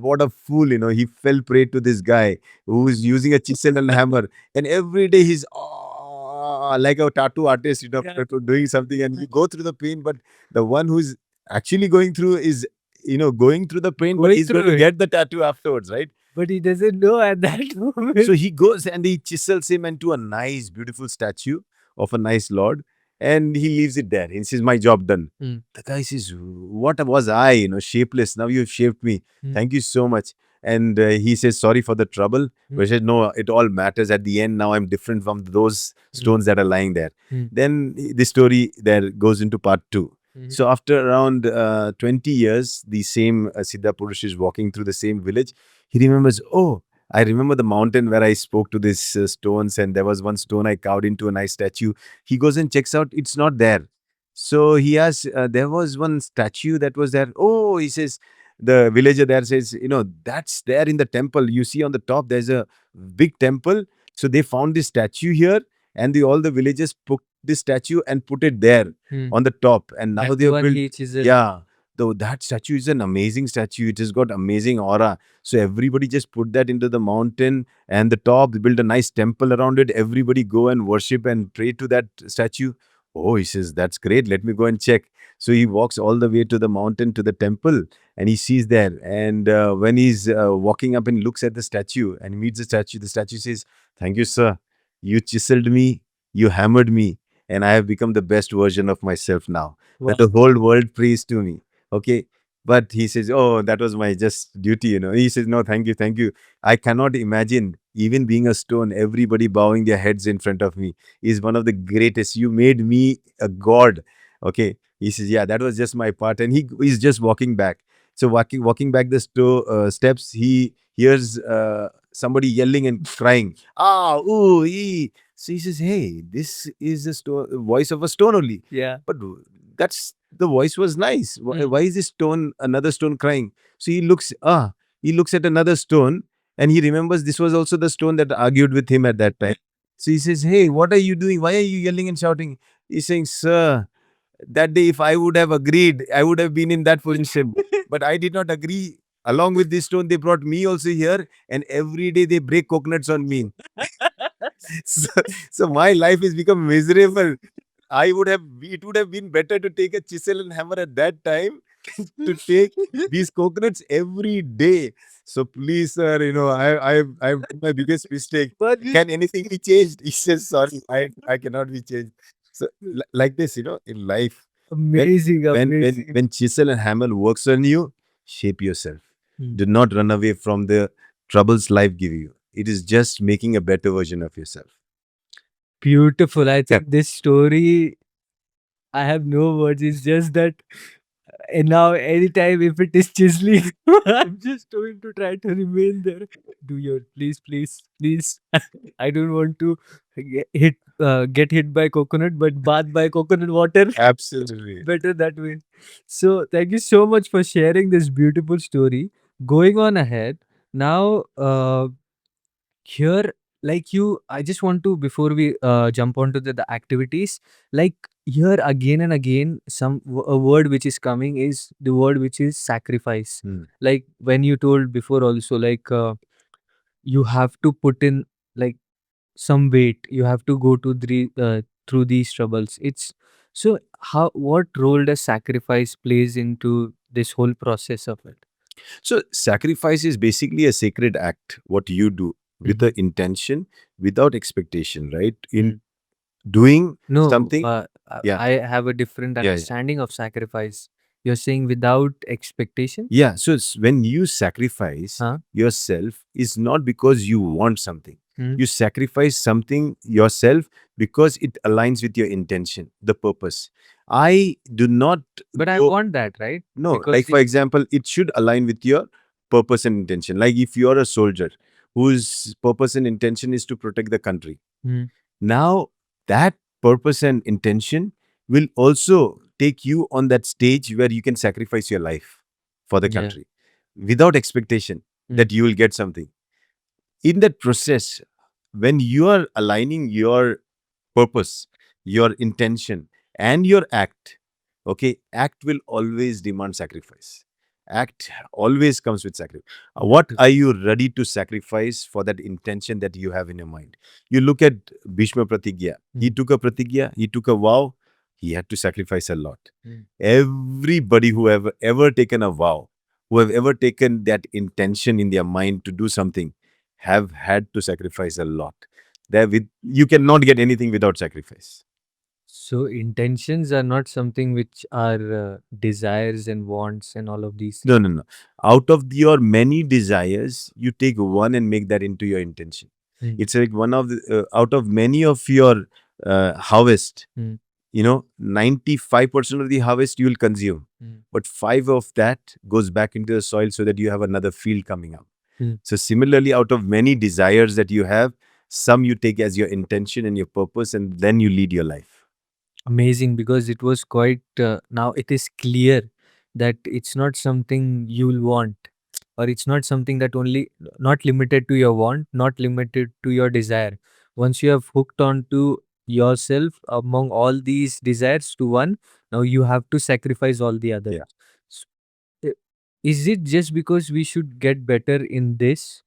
[SPEAKER 1] What a fool, He fell prey to this guy who is using a chisel and hammer. And every day he's like a tattoo artist,
[SPEAKER 2] yeah.
[SPEAKER 1] doing something. And you go through the pain, but the one who's actually going through is, going through the pain, but
[SPEAKER 2] Going
[SPEAKER 1] he's going
[SPEAKER 2] through
[SPEAKER 1] to
[SPEAKER 2] it,
[SPEAKER 1] get the tattoo afterwards, right?
[SPEAKER 2] but he doesn't know at that
[SPEAKER 1] So
[SPEAKER 2] moment.
[SPEAKER 1] he goes and he chisels him into a nice, beautiful statue of a nice lord, and he leaves it there. He says, "My job done."
[SPEAKER 2] Mm.
[SPEAKER 1] The guy says, "What was I? Shapeless. Now you've shaped me.
[SPEAKER 2] Mm.
[SPEAKER 1] Thank you so much." And he says, "Sorry for the trouble." But he
[SPEAKER 2] Mm.
[SPEAKER 1] says, "No, it all matters at the end. Now I'm different from those
[SPEAKER 2] Mm.
[SPEAKER 1] stones that are lying there."
[SPEAKER 2] Mm.
[SPEAKER 1] Then the story there goes into part two.
[SPEAKER 2] Mhm.
[SPEAKER 1] So after around 20 years, the same Siddha Purush is walking through the same village. He remembers, oh, I remember the mountain where I spoke to these stones, and there was one stone I carved into a nice statue. He goes and checks out, it's not there. So he has, there was one statue that was there. Oh, he says, the villager there says, that's there in the temple. You see on the top, there's a big temple. So they found this statue here, and all the villagers put this statue and put it there
[SPEAKER 2] Mm.
[SPEAKER 1] on the top. And now
[SPEAKER 2] That's
[SPEAKER 1] they
[SPEAKER 2] the
[SPEAKER 1] have
[SPEAKER 2] one
[SPEAKER 1] built,
[SPEAKER 2] he chiseled.
[SPEAKER 1] yeah. Though that statue is an amazing statue. It has got amazing aura. So everybody just put that into the mountain and the top, they build a nice temple around it. Everybody go and worship and pray to that statue. Oh, he says, that's great. Let me go and check. So he walks all the way to the mountain to the temple and he sees there. And when he's walking up and looks at the statue and meets the statue says, "Thank you, sir. You chiseled me, you hammered me, and I have become the best version of myself now. That
[SPEAKER 2] Wow.
[SPEAKER 1] the whole world prays to me." Okay. But he says, "Oh, that was my just duty. He says, "No, thank you, thank you. I cannot imagine even being a stone, everybody bowing their heads in front of me is one of the greatest. You made me a god." Okay. He says, "Yeah, that was just my part." And he's just walking back. So walking back the steps, he hears somebody yelling and crying. Ah, ooh, ee. So he says, "Hey, this is the voice of a stone only."
[SPEAKER 2] Yeah.
[SPEAKER 1] But that's the voice was nice.
[SPEAKER 2] Mm.
[SPEAKER 1] Why is this another stone crying? So he looks at another stone and he remembers this was also the stone that argued with him at that time. So he says, "Hey, what are you doing? Why are you yelling and shouting?" He's saying, "Sir, that day if I would have agreed, I would have been in that position. But I did not agree. Along with this stone, they brought me also here, and every day they break coconuts on me. So, so my life has become miserable. It would have been better to take a chisel and hammer at that time to take these coconuts every day. So please, sir, I've done my biggest mistake.
[SPEAKER 2] But
[SPEAKER 1] Can anything be changed?" He says, "Sorry, I cannot be changed." So like this, in life, when
[SPEAKER 2] amazing, amazing.
[SPEAKER 1] when chisel and hammer works on you, shape yourself.
[SPEAKER 2] Mm.
[SPEAKER 1] Do not run away from the troubles life give you. It is just making a better version of yourself.
[SPEAKER 2] Beautiful. I
[SPEAKER 1] Yeah.
[SPEAKER 2] think this story, I have no words. It's just that And now, anytime if it is chiseling, I'm just going to try to remain there. Do your please, please, please. I don't want to get hit by coconut, but bath by coconut water.
[SPEAKER 1] Absolutely.
[SPEAKER 2] Better that way. So, thank you so much for sharing this beautiful story. Going on ahead now, here, like you, I just want to before we jump onto the activities, like here again and again, a word which is coming is the word which is sacrifice.
[SPEAKER 1] Hmm.
[SPEAKER 2] Like when you told before also, like you have to put in like some weight, you have to go to through these troubles. It's so how what role does sacrifice plays into this whole process of it?
[SPEAKER 1] So sacrifice is basically a sacred act, what you do with
[SPEAKER 2] Mm-hmm.
[SPEAKER 1] the intention, without expectation, right? In
[SPEAKER 2] Mm.
[SPEAKER 1] doing
[SPEAKER 2] No,
[SPEAKER 1] something. Yeah,
[SPEAKER 2] I have a different
[SPEAKER 1] yeah, yeah.
[SPEAKER 2] understanding of sacrifice. You're saying without expectation?
[SPEAKER 1] Yeah, so when you sacrifice
[SPEAKER 2] Huh?
[SPEAKER 1] yourself, is not because you want something.
[SPEAKER 2] Mm.
[SPEAKER 1] You sacrifice something yourself because it aligns with your intention, the purpose. I do not
[SPEAKER 2] But I
[SPEAKER 1] go.
[SPEAKER 2] want that, right?
[SPEAKER 1] No, like
[SPEAKER 2] Because
[SPEAKER 1] for
[SPEAKER 2] it.
[SPEAKER 1] example, it should align with your purpose and intention. Like if you're a soldier whose purpose and intention is to protect the country,
[SPEAKER 2] Mm.
[SPEAKER 1] now that purpose and intention will also take you on that stage where you can sacrifice your life for the
[SPEAKER 2] Yeah.
[SPEAKER 1] country without expectation
[SPEAKER 2] Mm.
[SPEAKER 1] that you will get something. In that process, when you are aligning your purpose, your intention, and your act, okay, act will always demand sacrifice. Act always comes with sacrifice. What
[SPEAKER 2] That.
[SPEAKER 1] are you ready to sacrifice for that intention that you have in your mind? You look at Bhishma Pratigya. He
[SPEAKER 2] Mm.
[SPEAKER 1] took a pratigya, he took a vow, he had to sacrifice a lot.
[SPEAKER 2] Mm.
[SPEAKER 1] Everybody who have ever taken a vow, who have ever taken that intention in their mind to do something, have had to sacrifice a lot. There with you cannot get anything without sacrifice.
[SPEAKER 2] So intentions are not something which are desires and wants and all of these
[SPEAKER 1] No,
[SPEAKER 2] things.
[SPEAKER 1] no, no. Out of your many desires, you take one and make that into your intention.
[SPEAKER 2] Mm.
[SPEAKER 1] It's like one of the out of many of your harvest.
[SPEAKER 2] Mm.
[SPEAKER 1] 95% of the harvest you will consume,
[SPEAKER 2] Mm.
[SPEAKER 1] but five of that goes back into the soil so that you have another field coming up.
[SPEAKER 2] Mm.
[SPEAKER 1] So similarly, out of many desires that you have, some you take as your intention and your purpose, and then you lead your life.
[SPEAKER 2] Amazing, because it was quite now it is clear that it's not something you'll want, or it's not something that only not limited to your want, not limited to your desire. Once you have hooked on to yourself among all these desires to one, now you have to sacrifice all the others.
[SPEAKER 1] Yeah.
[SPEAKER 2] S- uh, is it just because we should get better in this?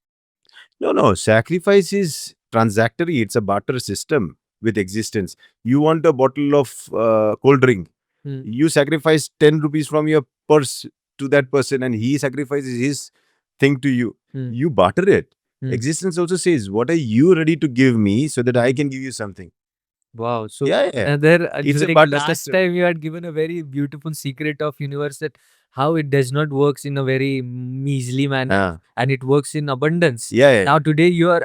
[SPEAKER 1] No, no. Sacrifice is transactory. It's a barter system with existence. You want a bottle of cold drink.
[SPEAKER 2] Hmm.
[SPEAKER 1] You sacrifice 10 rupees from your purse to that person, and he sacrifices his thing to you.
[SPEAKER 2] Hmm.
[SPEAKER 1] You barter it.
[SPEAKER 2] Hmm.
[SPEAKER 1] Existence also says, what are you ready to give me so that I
[SPEAKER 2] Hmm.
[SPEAKER 1] can give you something?
[SPEAKER 2] Wow. So
[SPEAKER 1] Yeah, yeah.
[SPEAKER 2] there,
[SPEAKER 1] It's a
[SPEAKER 2] like
[SPEAKER 1] barter
[SPEAKER 2] last
[SPEAKER 1] system.
[SPEAKER 2] time you had given a very beautiful secret of universe, that how it does not works in a very measly manner,
[SPEAKER 1] Ah,
[SPEAKER 2] and it works in abundance.
[SPEAKER 1] yeah, yeah,
[SPEAKER 2] Now today you are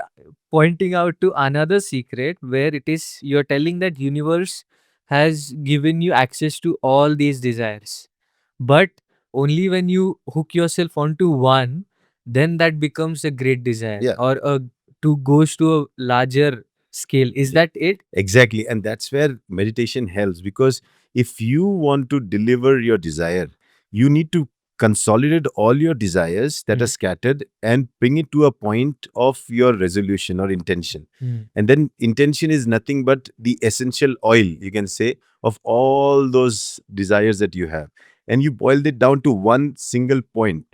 [SPEAKER 2] pointing out to another secret where it is you're telling that universe has given you access to all these desires, but only when you hook yourself onto one, then that becomes a great desire,
[SPEAKER 1] yeah.
[SPEAKER 2] or a to goes to a larger scale. Is
[SPEAKER 1] Yeah.
[SPEAKER 2] that it?
[SPEAKER 1] Exactly. And that's where meditation helps, because if you want to deliver your desire, you need to consolidate all your desires that are
[SPEAKER 2] Mm.
[SPEAKER 1] scattered and bring it to a point of your resolution or intention.
[SPEAKER 2] Mm.
[SPEAKER 1] And then intention is nothing but the essential oil, you can say, of all those desires that you have. And you boil it down to one single point,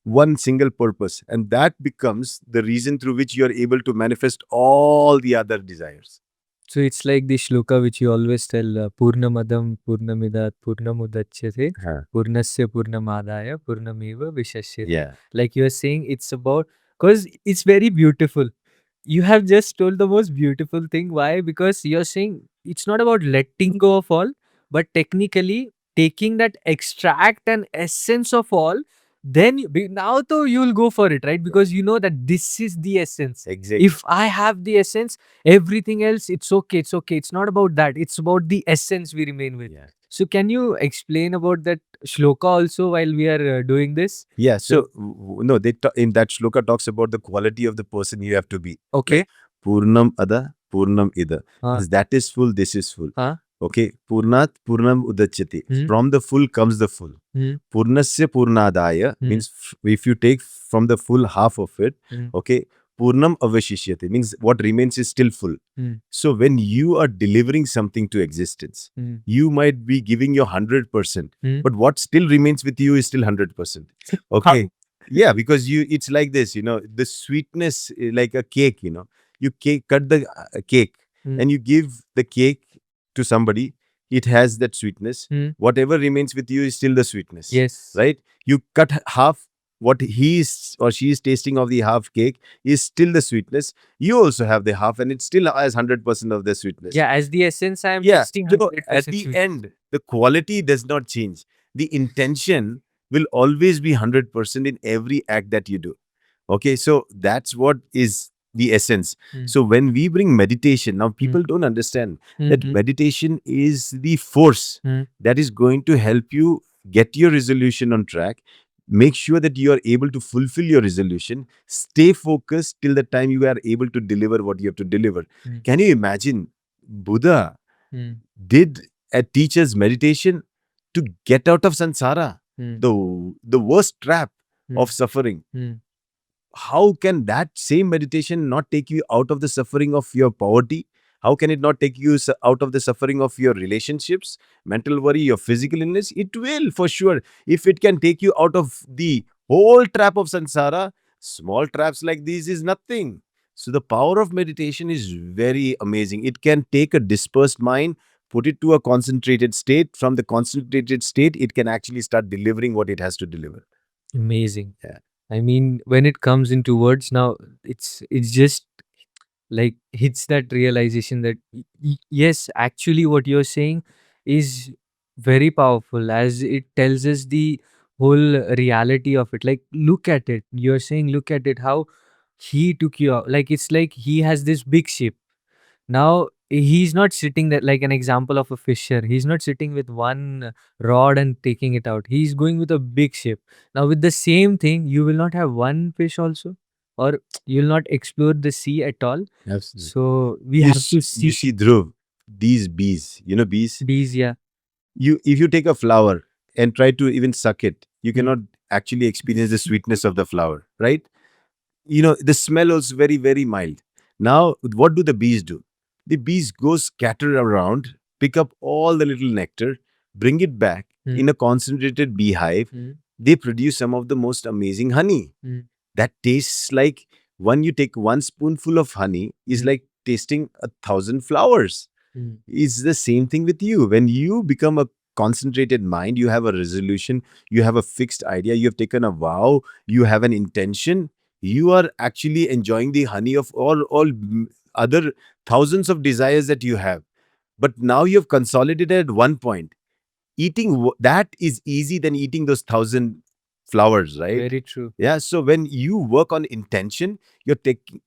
[SPEAKER 1] one single purpose. And that becomes the reason through which you are able to manifest all the other desires.
[SPEAKER 2] So it's like the shloka which you always tell, Purnamadam Purnamidat Purnamudachyate
[SPEAKER 1] Huh.
[SPEAKER 2] Purnasya Purnamadaya Purnamiva Vishashyate.
[SPEAKER 1] Yeah.
[SPEAKER 2] Like you are saying, it's about, because it's very beautiful. You have just told the most beautiful thing. Why? Because you're saying it's not about letting go of all, but technically taking that extract and essence of all. Then now though you'll go for it, right? Because you know that this is the essence.
[SPEAKER 1] Exactly.
[SPEAKER 2] If I have the essence, everything else, it's okay. It's okay. It's not about that. It's about the essence we remain with.
[SPEAKER 1] Yeah.
[SPEAKER 2] So can you explain about that shloka also while we are doing this?
[SPEAKER 1] Yeah,
[SPEAKER 2] The
[SPEAKER 1] so no, in that shloka talks about the quality of the person you have to be.
[SPEAKER 2] okay.
[SPEAKER 1] Purnam ada, Purnam ida.
[SPEAKER 2] Huh?
[SPEAKER 1] Means that is full, this is full.
[SPEAKER 2] Huh?
[SPEAKER 1] Okay, Purnat Purnam udachyate.
[SPEAKER 2] Hmm?
[SPEAKER 1] From the full comes the full.
[SPEAKER 2] Hmm?
[SPEAKER 1] Purnasya Purnadaya
[SPEAKER 2] Hmm?
[SPEAKER 1] means if you take from the full half of it,
[SPEAKER 2] Hmm?
[SPEAKER 1] okay, Purnam avashishyate means what remains is still full.
[SPEAKER 2] Hmm?
[SPEAKER 1] So when you are delivering something to existence,
[SPEAKER 2] Hmm?
[SPEAKER 1] you might be giving your 100%,
[SPEAKER 2] Hmm?
[SPEAKER 1] but what still remains with you is still 100%.
[SPEAKER 2] How?
[SPEAKER 1] Okay. Yeah, because it's like this, the sweetness, like a cake, you cut the cake
[SPEAKER 2] Hmm?
[SPEAKER 1] and you give the cake to somebody, it has that sweetness.
[SPEAKER 2] Hmm?
[SPEAKER 1] Whatever remains with you is still the sweetness,
[SPEAKER 2] Yes.
[SPEAKER 1] right? You cut half, what he is or she is tasting of the half cake is still the sweetness. You also have the half, and it still has 100% of the sweetness.
[SPEAKER 2] Yeah, as the essence, I am
[SPEAKER 1] Yeah.
[SPEAKER 2] tasting
[SPEAKER 1] So at
[SPEAKER 2] 100%
[SPEAKER 1] the
[SPEAKER 2] sweet.
[SPEAKER 1] end, the quality does not change. The intention will always be 100% in every act that you do. Okay, so that's what is the essence.
[SPEAKER 2] Hmm.
[SPEAKER 1] So when we bring meditation, now
[SPEAKER 2] Hmm.
[SPEAKER 1] people don't understand
[SPEAKER 2] Hmm.
[SPEAKER 1] that meditation is the force
[SPEAKER 2] Hmm.
[SPEAKER 1] that is going to help you get your resolution on track. Make sure that you are able to fulfill your resolution. Stay focused till the time you are able to deliver what you have to deliver.
[SPEAKER 2] Hmm.
[SPEAKER 1] Can you imagine Buddha
[SPEAKER 2] Hmm.
[SPEAKER 1] did a teacher's meditation to get out of samsara,
[SPEAKER 2] Hmm.
[SPEAKER 1] the worst trap
[SPEAKER 2] Hmm.
[SPEAKER 1] of suffering?
[SPEAKER 2] Hmm.
[SPEAKER 1] How can that same meditation not take you out of the suffering of your poverty? How can it not take you out of the suffering of your relationships, mental worry, your physical illness? It will, for sure. If it can take you out of the whole trap of samsara, small traps like these is nothing. So the power of meditation is very amazing. It can take a dispersed mind, put it to a concentrated state. From the concentrated state, it can actually start delivering what it has to deliver.
[SPEAKER 2] Amazing.
[SPEAKER 1] Yeah.
[SPEAKER 2] I mean, when it comes into words now, it's just like hits that realization that yes, actually what you're saying is very powerful, as it tells us the whole reality of it. Like, look at it. You're saying, look at it, how he took you out. Like, it's like he has this big ship. Now he's not sitting there like an example of a fisher. He's not sitting with one rod and taking it out. He's going with a big ship. Now with the same thing, you will not have one fish also, or you'll not explore the sea at all.
[SPEAKER 1] Absolutely.
[SPEAKER 2] So we
[SPEAKER 1] You
[SPEAKER 2] have
[SPEAKER 1] s-
[SPEAKER 2] to
[SPEAKER 1] you
[SPEAKER 2] see
[SPEAKER 1] see, Dhruv, these bees, bees.
[SPEAKER 2] bees. Yeah.
[SPEAKER 1] You if you take a flower and try to even suck it, you
[SPEAKER 2] Mm,
[SPEAKER 1] cannot actually experience the sweetness of the flower, right? The smell is very, very mild. Now, what do the bees do? The bees go scatter around, pick up all the little nectar, bring it back
[SPEAKER 2] mm,
[SPEAKER 1] in a concentrated beehive.
[SPEAKER 2] mm,
[SPEAKER 1] They produce some of the most amazing honey
[SPEAKER 2] mm,
[SPEAKER 1] that tastes like, when you take one spoonful of honey, is
[SPEAKER 2] mm,
[SPEAKER 1] like tasting 1,000 flowers.
[SPEAKER 2] mm.
[SPEAKER 1] It's the same thing with you. When you become a concentrated mind, you have a resolution, you have a fixed idea, you have taken a vow, you have an intention, you are actually enjoying the honey of all other thousands of desires that you have. But now you have consolidated at one point. Eating that is easy than eating those 1,000 flowers, right?
[SPEAKER 2] Very true.
[SPEAKER 1] Yeah, so when you work on intention, you're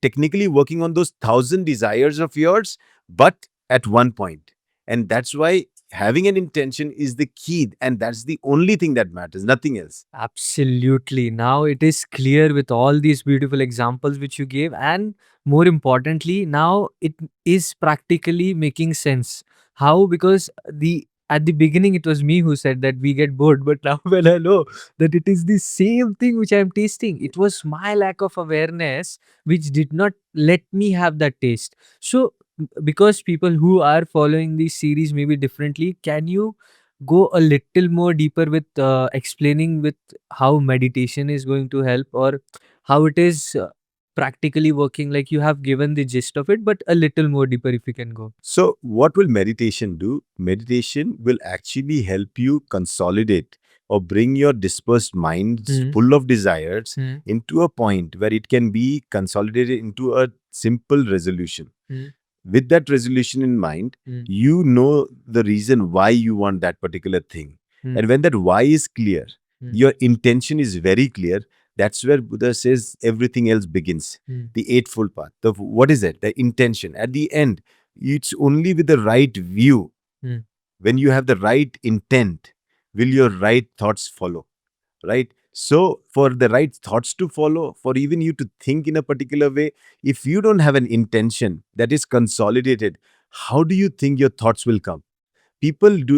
[SPEAKER 1] technically working on those 1,000 desires of yours, but at one point. And that's why having an intention is the key, and that's the only thing that matters, nothing else.
[SPEAKER 2] Absolutely. Now it is clear with all these beautiful examples which you gave, and more importantly, now it is practically making sense. How? Because the at the beginning it was me who said that we get bored, but now when I know that it is the same thing which I am tasting, it was my lack of awareness which did not let me have that taste. So, because people who are following this series maybe differently, can you go a little more deeper with explaining with how meditation is going to help, or how it is practically working? Like, you have given the gist of it, but a little more deeper if you can go.
[SPEAKER 1] So, what will meditation do? Meditation will actually help you consolidate or bring your dispersed minds
[SPEAKER 2] Hmm.
[SPEAKER 1] full of desires
[SPEAKER 2] Hmm.
[SPEAKER 1] into a point where it can be consolidated into a simple resolution.
[SPEAKER 2] Hmm.
[SPEAKER 1] With that resolution in mind,
[SPEAKER 2] Hmm.
[SPEAKER 1] you know the reason why you want that particular thing.
[SPEAKER 2] Hmm.
[SPEAKER 1] And when that why is clear,
[SPEAKER 2] Hmm.
[SPEAKER 1] your intention is very clear, that's where Buddha says everything else begins.
[SPEAKER 2] Hmm.
[SPEAKER 1] The Eightfold Path. What is it? The intention. At the end, it's only with the right view,
[SPEAKER 2] Hmm.
[SPEAKER 1] when you have the right intent, will your right thoughts follow, right? So, for the right thoughts to follow, for even you to think in a particular way, if you don't have an intention that is consolidated, how do you think your thoughts will come? People do,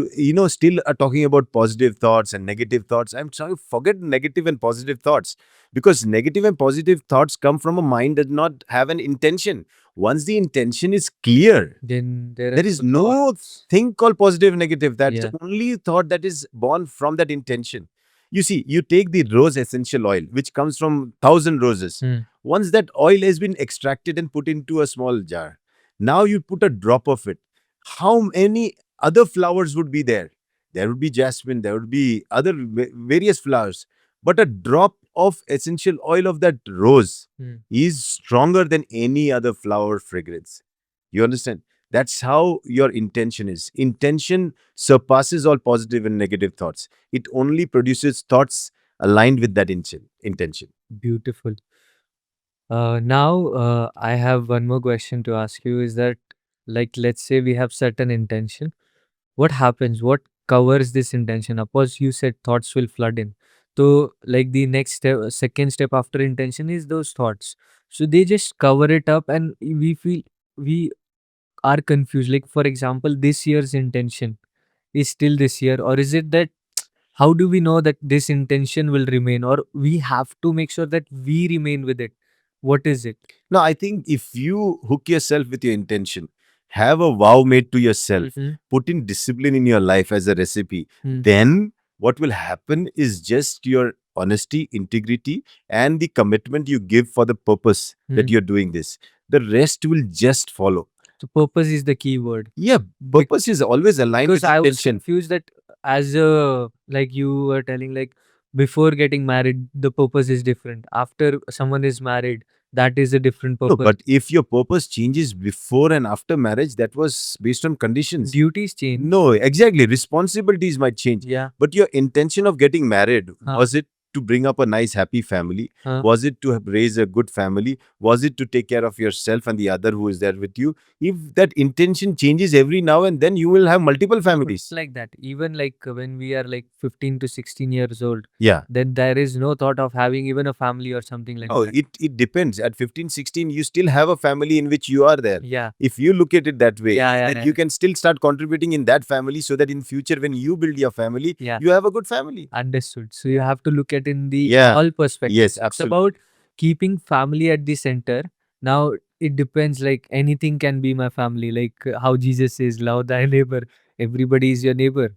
[SPEAKER 1] still are talking about positive thoughts and negative thoughts. I'm sorry, forget negative and positive thoughts, because negative and positive thoughts come from a mind that does not have an intention. Once the intention is clear,
[SPEAKER 2] Then there are
[SPEAKER 1] there is
[SPEAKER 2] no
[SPEAKER 1] no
[SPEAKER 2] thoughts.
[SPEAKER 1] thing called positive negative. That's the
[SPEAKER 2] Yeah.
[SPEAKER 1] only thought that is born from that intention. You see, you take the rose essential oil, which comes from thousand roses.
[SPEAKER 2] Hmm.
[SPEAKER 1] Once that oil has been extracted and put into a small jar, now you put a drop of it. How many other flowers would be there? There would be jasmine, there would be other various flowers, but a drop of essential oil of that rose
[SPEAKER 2] Hmm.
[SPEAKER 1] is stronger than any other flower fragrance. You understand? That's how your intention is. Intention surpasses all positive and negative thoughts. It only produces thoughts aligned with that intention.
[SPEAKER 2] Beautiful. Now, I have one more question to ask you. Is that, like, let's say we have certain intention. What happens? What covers this intention? Suppose you said thoughts will flood in. So, like, the next step, second step after intention is those thoughts. So they just cover it up, and we feel we are confused. Like, for example, this year's intention is still this year, or is it that how do we know that this intention will remain, or we have to make sure that we remain with it? What is it?
[SPEAKER 1] Now, I think if you hook yourself with your intention, have a vow made to yourself,
[SPEAKER 2] Hmm.
[SPEAKER 1] put in discipline in your life as a recipe,
[SPEAKER 2] Hmm.
[SPEAKER 1] then what will happen is just your honesty, integrity, and the commitment you give for the purpose that
[SPEAKER 2] Hmm.
[SPEAKER 1] you're doing this. The rest will just follow.
[SPEAKER 2] So purpose is the key word.
[SPEAKER 1] Yeah, purpose is always aligned
[SPEAKER 2] Because
[SPEAKER 1] with
[SPEAKER 2] I was
[SPEAKER 1] intention.
[SPEAKER 2] confused that as a, like you were telling, like before getting married the purpose is different, after someone is married that is a different
[SPEAKER 1] No,
[SPEAKER 2] purpose.
[SPEAKER 1] but if your purpose changes before and after marriage, that was based on conditions.
[SPEAKER 2] Duties change.
[SPEAKER 1] No, exactly. Responsibilities might change.
[SPEAKER 2] Yeah.
[SPEAKER 1] But your intention of getting married,
[SPEAKER 2] Huh.
[SPEAKER 1] was it to bring up a nice, happy family?
[SPEAKER 2] Huh.
[SPEAKER 1] Was it to raise a good family? Was it to take care of yourself and the other who is there with you? If that intention changes every now and then, you will have multiple
[SPEAKER 2] It's
[SPEAKER 1] families.
[SPEAKER 2] like that. Even like when we are like 15 to 16 years old,
[SPEAKER 1] Yeah.
[SPEAKER 2] then there is no thought of having even a family or something like
[SPEAKER 1] Oh,
[SPEAKER 2] that.
[SPEAKER 1] it depends. At 15, 16, you still have a family in which you are there.
[SPEAKER 2] Yeah.
[SPEAKER 1] If you look at it that way,
[SPEAKER 2] Yeah, yeah,
[SPEAKER 1] then
[SPEAKER 2] yeah.
[SPEAKER 1] you can still start contributing in that family so that in future when you build your family,
[SPEAKER 2] Yeah.
[SPEAKER 1] you have a good family.
[SPEAKER 2] Understood. So you have to look at in the
[SPEAKER 1] Yeah.
[SPEAKER 2] all perspectives.
[SPEAKER 1] Yes,
[SPEAKER 2] It's
[SPEAKER 1] absolutely.
[SPEAKER 2] about keeping family at the center. Now it depends, like anything can be my family. Like how Jesus says, love thy neighbor. Everybody is your neighbor.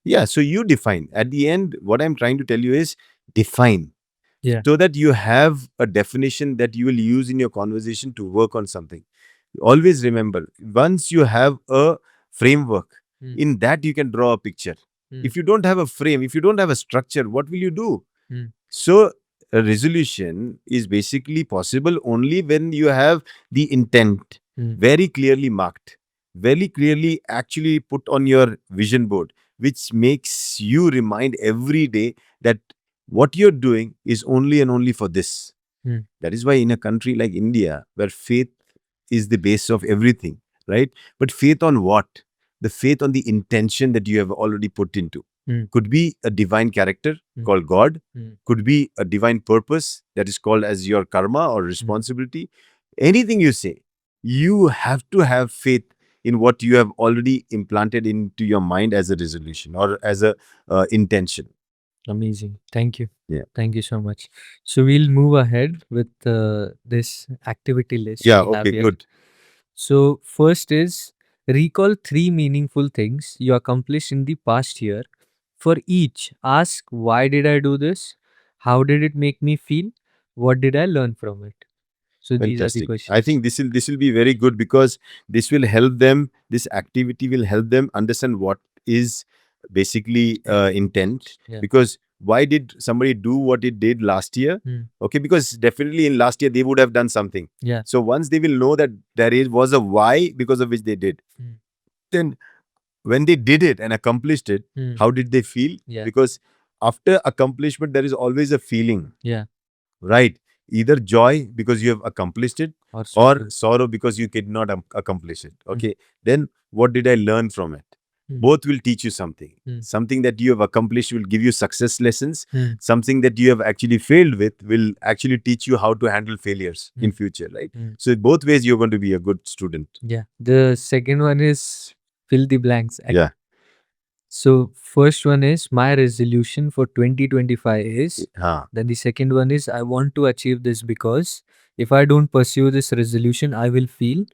[SPEAKER 1] Yeah, so you define. At the end, what I'm trying to tell you is define
[SPEAKER 2] Yeah.
[SPEAKER 1] so that you have a definition that you will use in your conversation to work on something. Always remember, once you have a framework,
[SPEAKER 2] Mm.
[SPEAKER 1] in that you can draw a picture.
[SPEAKER 2] Mm.
[SPEAKER 1] If you don't have a frame, if you don't have a structure, what will you do?
[SPEAKER 2] Mm.
[SPEAKER 1] So, a resolution is basically possible only when you have the intent
[SPEAKER 2] Mm.
[SPEAKER 1] very clearly marked, very clearly actually put on your vision board, which makes you remind every day that what you're doing is only and only for this.
[SPEAKER 2] Mm.
[SPEAKER 1] That is why, in a country like India, where faith is the base of everything, right? But faith on what? The faith on the intention that you have already put into.
[SPEAKER 2] Mm.
[SPEAKER 1] Could be a divine character
[SPEAKER 2] Mm.
[SPEAKER 1] called God,
[SPEAKER 2] Mm.
[SPEAKER 1] could be a divine purpose that is called as your karma or responsibility. Anything you say, you have to have faith in what you have already implanted into your mind as a resolution or as a intention.
[SPEAKER 2] Amazing. Thank you.
[SPEAKER 1] Yeah.
[SPEAKER 2] Thank you so much. So we'll move ahead with this activity list
[SPEAKER 1] Yeah.
[SPEAKER 2] we have
[SPEAKER 1] Okay.
[SPEAKER 2] here.
[SPEAKER 1] Good.
[SPEAKER 2] So first is recall three meaningful things you accomplished in the past year. For each, ask why did I do this? How did it make me feel? What did I learn from it? So these are the
[SPEAKER 1] Fantastic. I
[SPEAKER 2] questions.
[SPEAKER 1] think this will be very good because this will help them. This activity will help them understand what is basically intent.
[SPEAKER 2] Yeah.
[SPEAKER 1] Because why did somebody do what it did last year?
[SPEAKER 2] Mm.
[SPEAKER 1] Okay, because definitely in last year they would have done something.
[SPEAKER 2] Yeah.
[SPEAKER 1] So once they will know that was a why because of which they did,
[SPEAKER 2] Mm.
[SPEAKER 1] then when they did it and accomplished it,
[SPEAKER 2] Mm.
[SPEAKER 1] how did they feel?
[SPEAKER 2] Yeah.
[SPEAKER 1] Because after accomplishment there is always a feeling.
[SPEAKER 2] Yeah.
[SPEAKER 1] Right. Either joy because you have accomplished it
[SPEAKER 2] Or
[SPEAKER 1] or
[SPEAKER 2] sorrow.
[SPEAKER 1] sorrow because you could not accomplish it.
[SPEAKER 2] Mm.
[SPEAKER 1] Okay. Then what did I learn from it?
[SPEAKER 2] mm,
[SPEAKER 1] both will teach you something.
[SPEAKER 2] mm,
[SPEAKER 1] Something that you have accomplished will give you success lessons.
[SPEAKER 2] mm,
[SPEAKER 1] Something that you have actually failed with will actually teach you how to handle failures in
[SPEAKER 2] mm,
[SPEAKER 1] future, right?
[SPEAKER 2] mm.
[SPEAKER 1] So both ways you're going to be a good student.
[SPEAKER 2] Yeah. The second one is fill the blanks.
[SPEAKER 1] Yeah.
[SPEAKER 2] So first one is my resolution for 2025 is,
[SPEAKER 1] Huh.
[SPEAKER 2] then the second one is I want to achieve this because if I don't pursue this resolution, I will feel.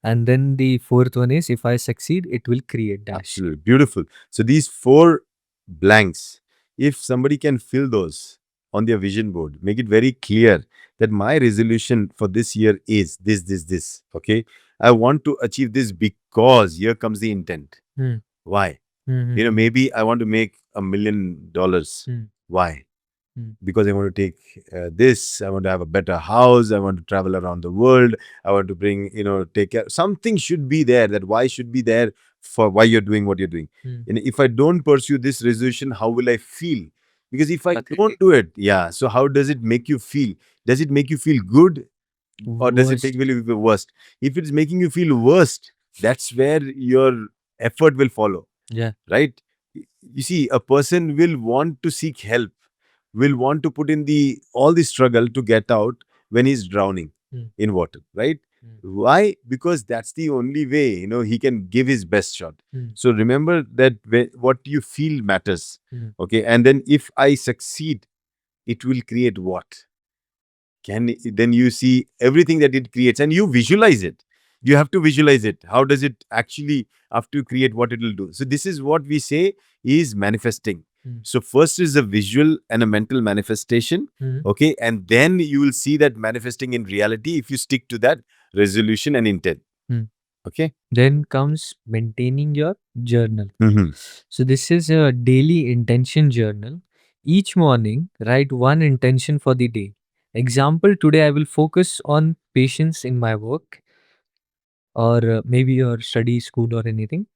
[SPEAKER 2] And then the fourth one is if I succeed, it will create dash.
[SPEAKER 1] Absolutely. Beautiful. So these four blanks, if somebody can fill those on their vision board, make it very clear that my resolution for this year is this. Okay. I want to achieve this because here comes the intent.
[SPEAKER 2] Hmm.
[SPEAKER 1] Why?
[SPEAKER 2] Hmm. Hmm.
[SPEAKER 1] Maybe I want to make $1 million.
[SPEAKER 2] Hmm.
[SPEAKER 1] Why?
[SPEAKER 2] Hmm.
[SPEAKER 1] Because I want to take this, I want to have a better house, I want to travel around the world, I want to bring, take care. Something should be there, that why should be there for why you're doing what you're doing.
[SPEAKER 2] Hmm.
[SPEAKER 1] And if I don't pursue this resolution, how will I feel? Because if I don't
[SPEAKER 2] Pathetic.
[SPEAKER 1] do it, yeah, so how does it make you feel? Does it make you feel good, or does it take
[SPEAKER 2] Worst.
[SPEAKER 1] you the worst? If it's making you feel worst, that's where your effort will follow,
[SPEAKER 2] Yeah.
[SPEAKER 1] right? You see, a person will want to seek help, will want to put in the all the struggle to get out when he's drowning
[SPEAKER 2] Hmm.
[SPEAKER 1] in water, right?
[SPEAKER 2] Hmm.
[SPEAKER 1] Why? Because that's the only way, he can give his best shot.
[SPEAKER 2] Hmm.
[SPEAKER 1] So remember that what you feel matters.
[SPEAKER 2] Hmm.
[SPEAKER 1] Okay. And then if I succeed, it will create what? Then you see everything that it creates and you visualize it. You have to visualize it. How does it actually have to create what it will do? So this is what we say is manifesting.
[SPEAKER 2] Hmm.
[SPEAKER 1] So first is a visual and a mental manifestation.
[SPEAKER 2] Hmm.
[SPEAKER 1] Okay. And then you will see that manifesting in reality if you stick to that resolution and intent.
[SPEAKER 2] Hmm.
[SPEAKER 1] Okay.
[SPEAKER 2] Then comes maintaining your journal.
[SPEAKER 1] Mm-hmm.
[SPEAKER 2] So this is a daily intention journal. Each morning, write one intention for the day. Example, today I will focus on patience in my work or maybe your study, school or anything.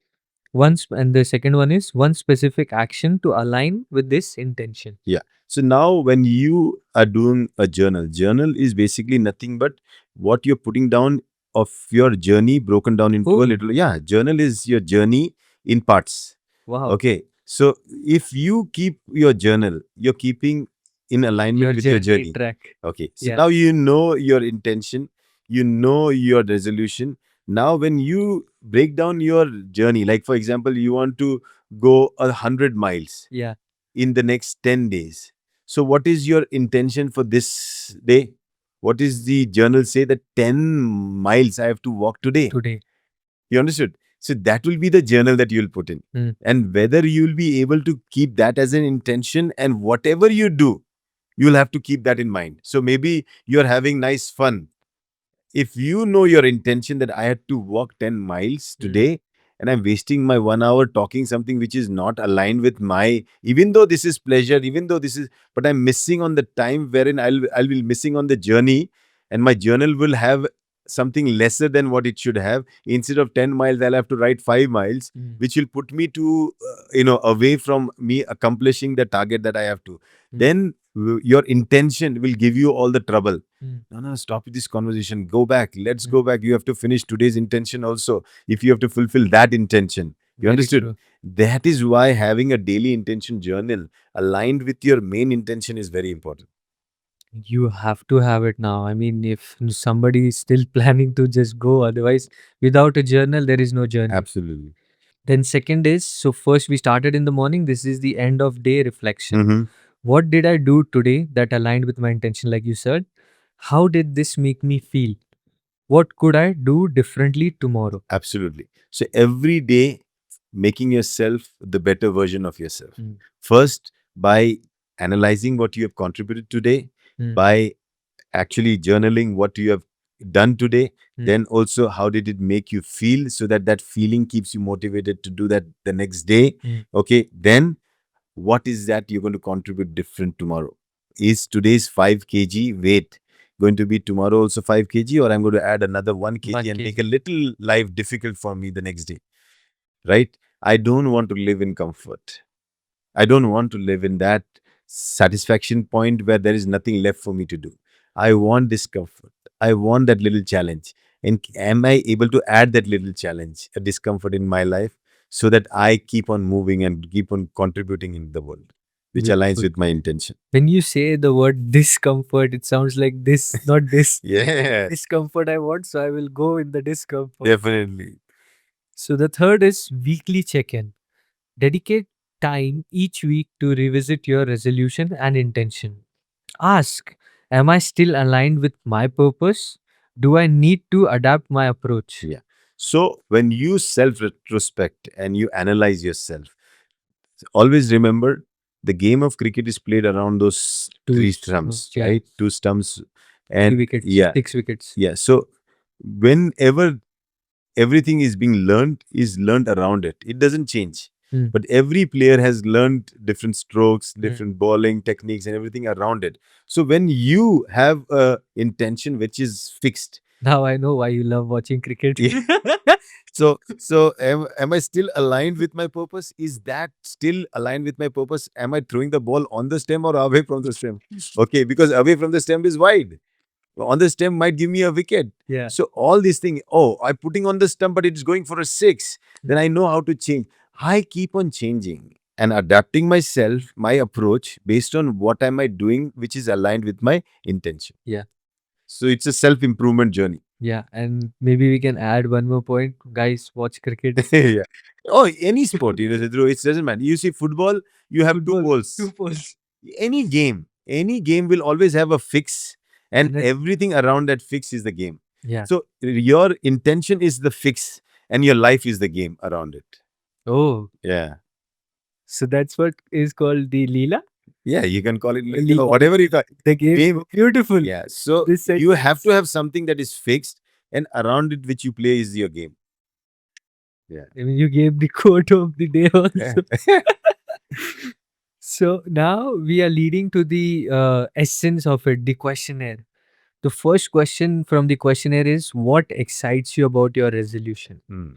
[SPEAKER 2] Once, and the second one is one specific action to align with this intention.
[SPEAKER 1] Yeah. So now when you are doing a journal is basically nothing but what you're putting down of your journey broken down into a
[SPEAKER 2] Oh,
[SPEAKER 1] little. Yeah. Journal is your journey in parts.
[SPEAKER 2] wow.
[SPEAKER 1] Okay. So if you keep your journal, you're keeping in alignment
[SPEAKER 2] Your
[SPEAKER 1] with your
[SPEAKER 2] journey
[SPEAKER 1] journey.
[SPEAKER 2] track.
[SPEAKER 1] Okay. So
[SPEAKER 2] Yeah.
[SPEAKER 1] now you know your intention, you know your resolution. Now, when you break down your journey, like for example, you want to go 100 miles
[SPEAKER 2] Yeah.
[SPEAKER 1] in the next 10 days. So, what is your intention for this day? What is the journal say that 10 miles I have to walk today?
[SPEAKER 2] Today.
[SPEAKER 1] You understood? So, that will be the journal that you will put in.
[SPEAKER 2] Hmm.
[SPEAKER 1] And whether you will be able to keep that as an intention, and whatever you do, you'll have to keep that in mind. So, maybe you're having nice fun. If you know your intention that I had to walk 10 miles
[SPEAKER 2] Hmm.
[SPEAKER 1] today and I'm wasting my 1 hour talking something which is not aligned with my, even though this is pleasure, even though this is, but I'm missing on the time wherein I'll be missing on the journey, and my journal will have something lesser than what it should have. Instead of 10 miles, I'll have to write 5 miles,
[SPEAKER 2] Hmm.
[SPEAKER 1] which will put me to, away from me accomplishing the target that I have to.
[SPEAKER 2] Hmm.
[SPEAKER 1] Then your intention will give you all the trouble.
[SPEAKER 2] Hmm.
[SPEAKER 1] No, no, stop with this conversation. Go back. Let's
[SPEAKER 2] Hmm.
[SPEAKER 1] go back. You have to finish today's intention also. If you have to fulfill that intention, you
[SPEAKER 2] Very
[SPEAKER 1] understood?
[SPEAKER 2] true.
[SPEAKER 1] That is why having a daily intention journal aligned with your main intention is very important.
[SPEAKER 2] You have to have it now. I mean, if somebody is still planning to just go, otherwise, without a journal, there is no journey.
[SPEAKER 1] Absolutely.
[SPEAKER 2] Then, second is so first we started in the morning. This is the end of day reflection.
[SPEAKER 1] Mm-hmm.
[SPEAKER 2] What did I do today that aligned with my intention, like you said? How did this make me feel? What could I do differently tomorrow?
[SPEAKER 1] Absolutely. So every day, making yourself the better version of yourself.
[SPEAKER 2] Mm,
[SPEAKER 1] First, by analyzing what you have contributed today,
[SPEAKER 2] mm,
[SPEAKER 1] by actually journaling what you have done today,
[SPEAKER 2] mm,
[SPEAKER 1] then also how did it make you feel, so that that feeling keeps you motivated to do that the next day.
[SPEAKER 2] mm.
[SPEAKER 1] Okay, then what is that you're going to contribute different tomorrow? Is today's 5 kg weight going to be tomorrow also 5 kg, or I'm going to add another 1 kg
[SPEAKER 2] One
[SPEAKER 1] and make a
[SPEAKER 2] kg.
[SPEAKER 1] little life difficult for me the next day, right? I don't want to live in comfort. I don't want to live in that satisfaction point where there is nothing left for me to do. I want discomfort. I want that little challenge. And am I able to add that little challenge, a discomfort in my life? so that I keep on moving and keep on contributing in the world, which aligns
[SPEAKER 2] Beautiful.
[SPEAKER 1] with my intention.
[SPEAKER 2] When you say the word discomfort, it sounds like this, not this.
[SPEAKER 1] Yeah,
[SPEAKER 2] Discomfort I want, so I will go in the discomfort.
[SPEAKER 1] definitely.
[SPEAKER 2] So the third is weekly check-in. Dedicate time each week to revisit your resolution and intention. Ask, am I still aligned with my purpose? Do I need to adapt my approach?
[SPEAKER 1] Yeah. So when you self retrospect and you analyze yourself, always remember the game of cricket is played around those three stumps,
[SPEAKER 2] Yeah,
[SPEAKER 1] right? Two stumps.
[SPEAKER 2] three
[SPEAKER 1] And
[SPEAKER 2] wickets,
[SPEAKER 1] yeah,
[SPEAKER 2] 6 wickets.
[SPEAKER 1] yeah. So whenever everything is learned around it, it doesn't change.
[SPEAKER 2] Hmm.
[SPEAKER 1] But every player has learned different strokes,
[SPEAKER 2] Hmm.
[SPEAKER 1] different bowling techniques, and everything around it. So when you have a intention which is fixed,
[SPEAKER 2] Now I know why you love watching cricket.
[SPEAKER 1] yeah. So am I still aligned with my purpose? Is that still aligned with my purpose? Am I throwing the ball on the stem or away from the stem? Okay, because away from the stem is wide. On the stem might give me a wicket.
[SPEAKER 2] Yeah.
[SPEAKER 1] So all these things, oh, I'm putting on the stump, but it's going for a six. Then I know how to change. I keep on changing and adapting myself, my approach based on what am I doing, which is aligned with my intention.
[SPEAKER 2] Yeah.
[SPEAKER 1] So it's a self-improvement journey.
[SPEAKER 2] Yeah, and maybe we can add one more point. Guys, watch cricket.
[SPEAKER 1] Yeah. Oh, any sport, Dhruv, it doesn't matter. You see football, you have two
[SPEAKER 2] Football, two
[SPEAKER 1] poles.
[SPEAKER 2] poles.
[SPEAKER 1] Any game will always have a fix, and
[SPEAKER 2] And then,
[SPEAKER 1] everything around that fix is the game.
[SPEAKER 2] yeah.
[SPEAKER 1] So your intention is the fix, and your life is the game around it.
[SPEAKER 2] Oh,
[SPEAKER 1] Yeah.
[SPEAKER 2] so that's what is called the Leela?
[SPEAKER 1] Yeah, you can call it
[SPEAKER 2] Leela.
[SPEAKER 1] whatever you call
[SPEAKER 2] The game.
[SPEAKER 1] game.
[SPEAKER 2] Beautiful.
[SPEAKER 1] Yeah. So
[SPEAKER 2] This
[SPEAKER 1] you have to
[SPEAKER 2] sentence.
[SPEAKER 1] have something that is fixed, and around it which you play is your game. Yeah.
[SPEAKER 2] I mean, you gave the quote of the day also. So now we are leading to the essence of it, the questionnaire. The first question from the questionnaire is, what excites you about your resolution?
[SPEAKER 1] Hmm.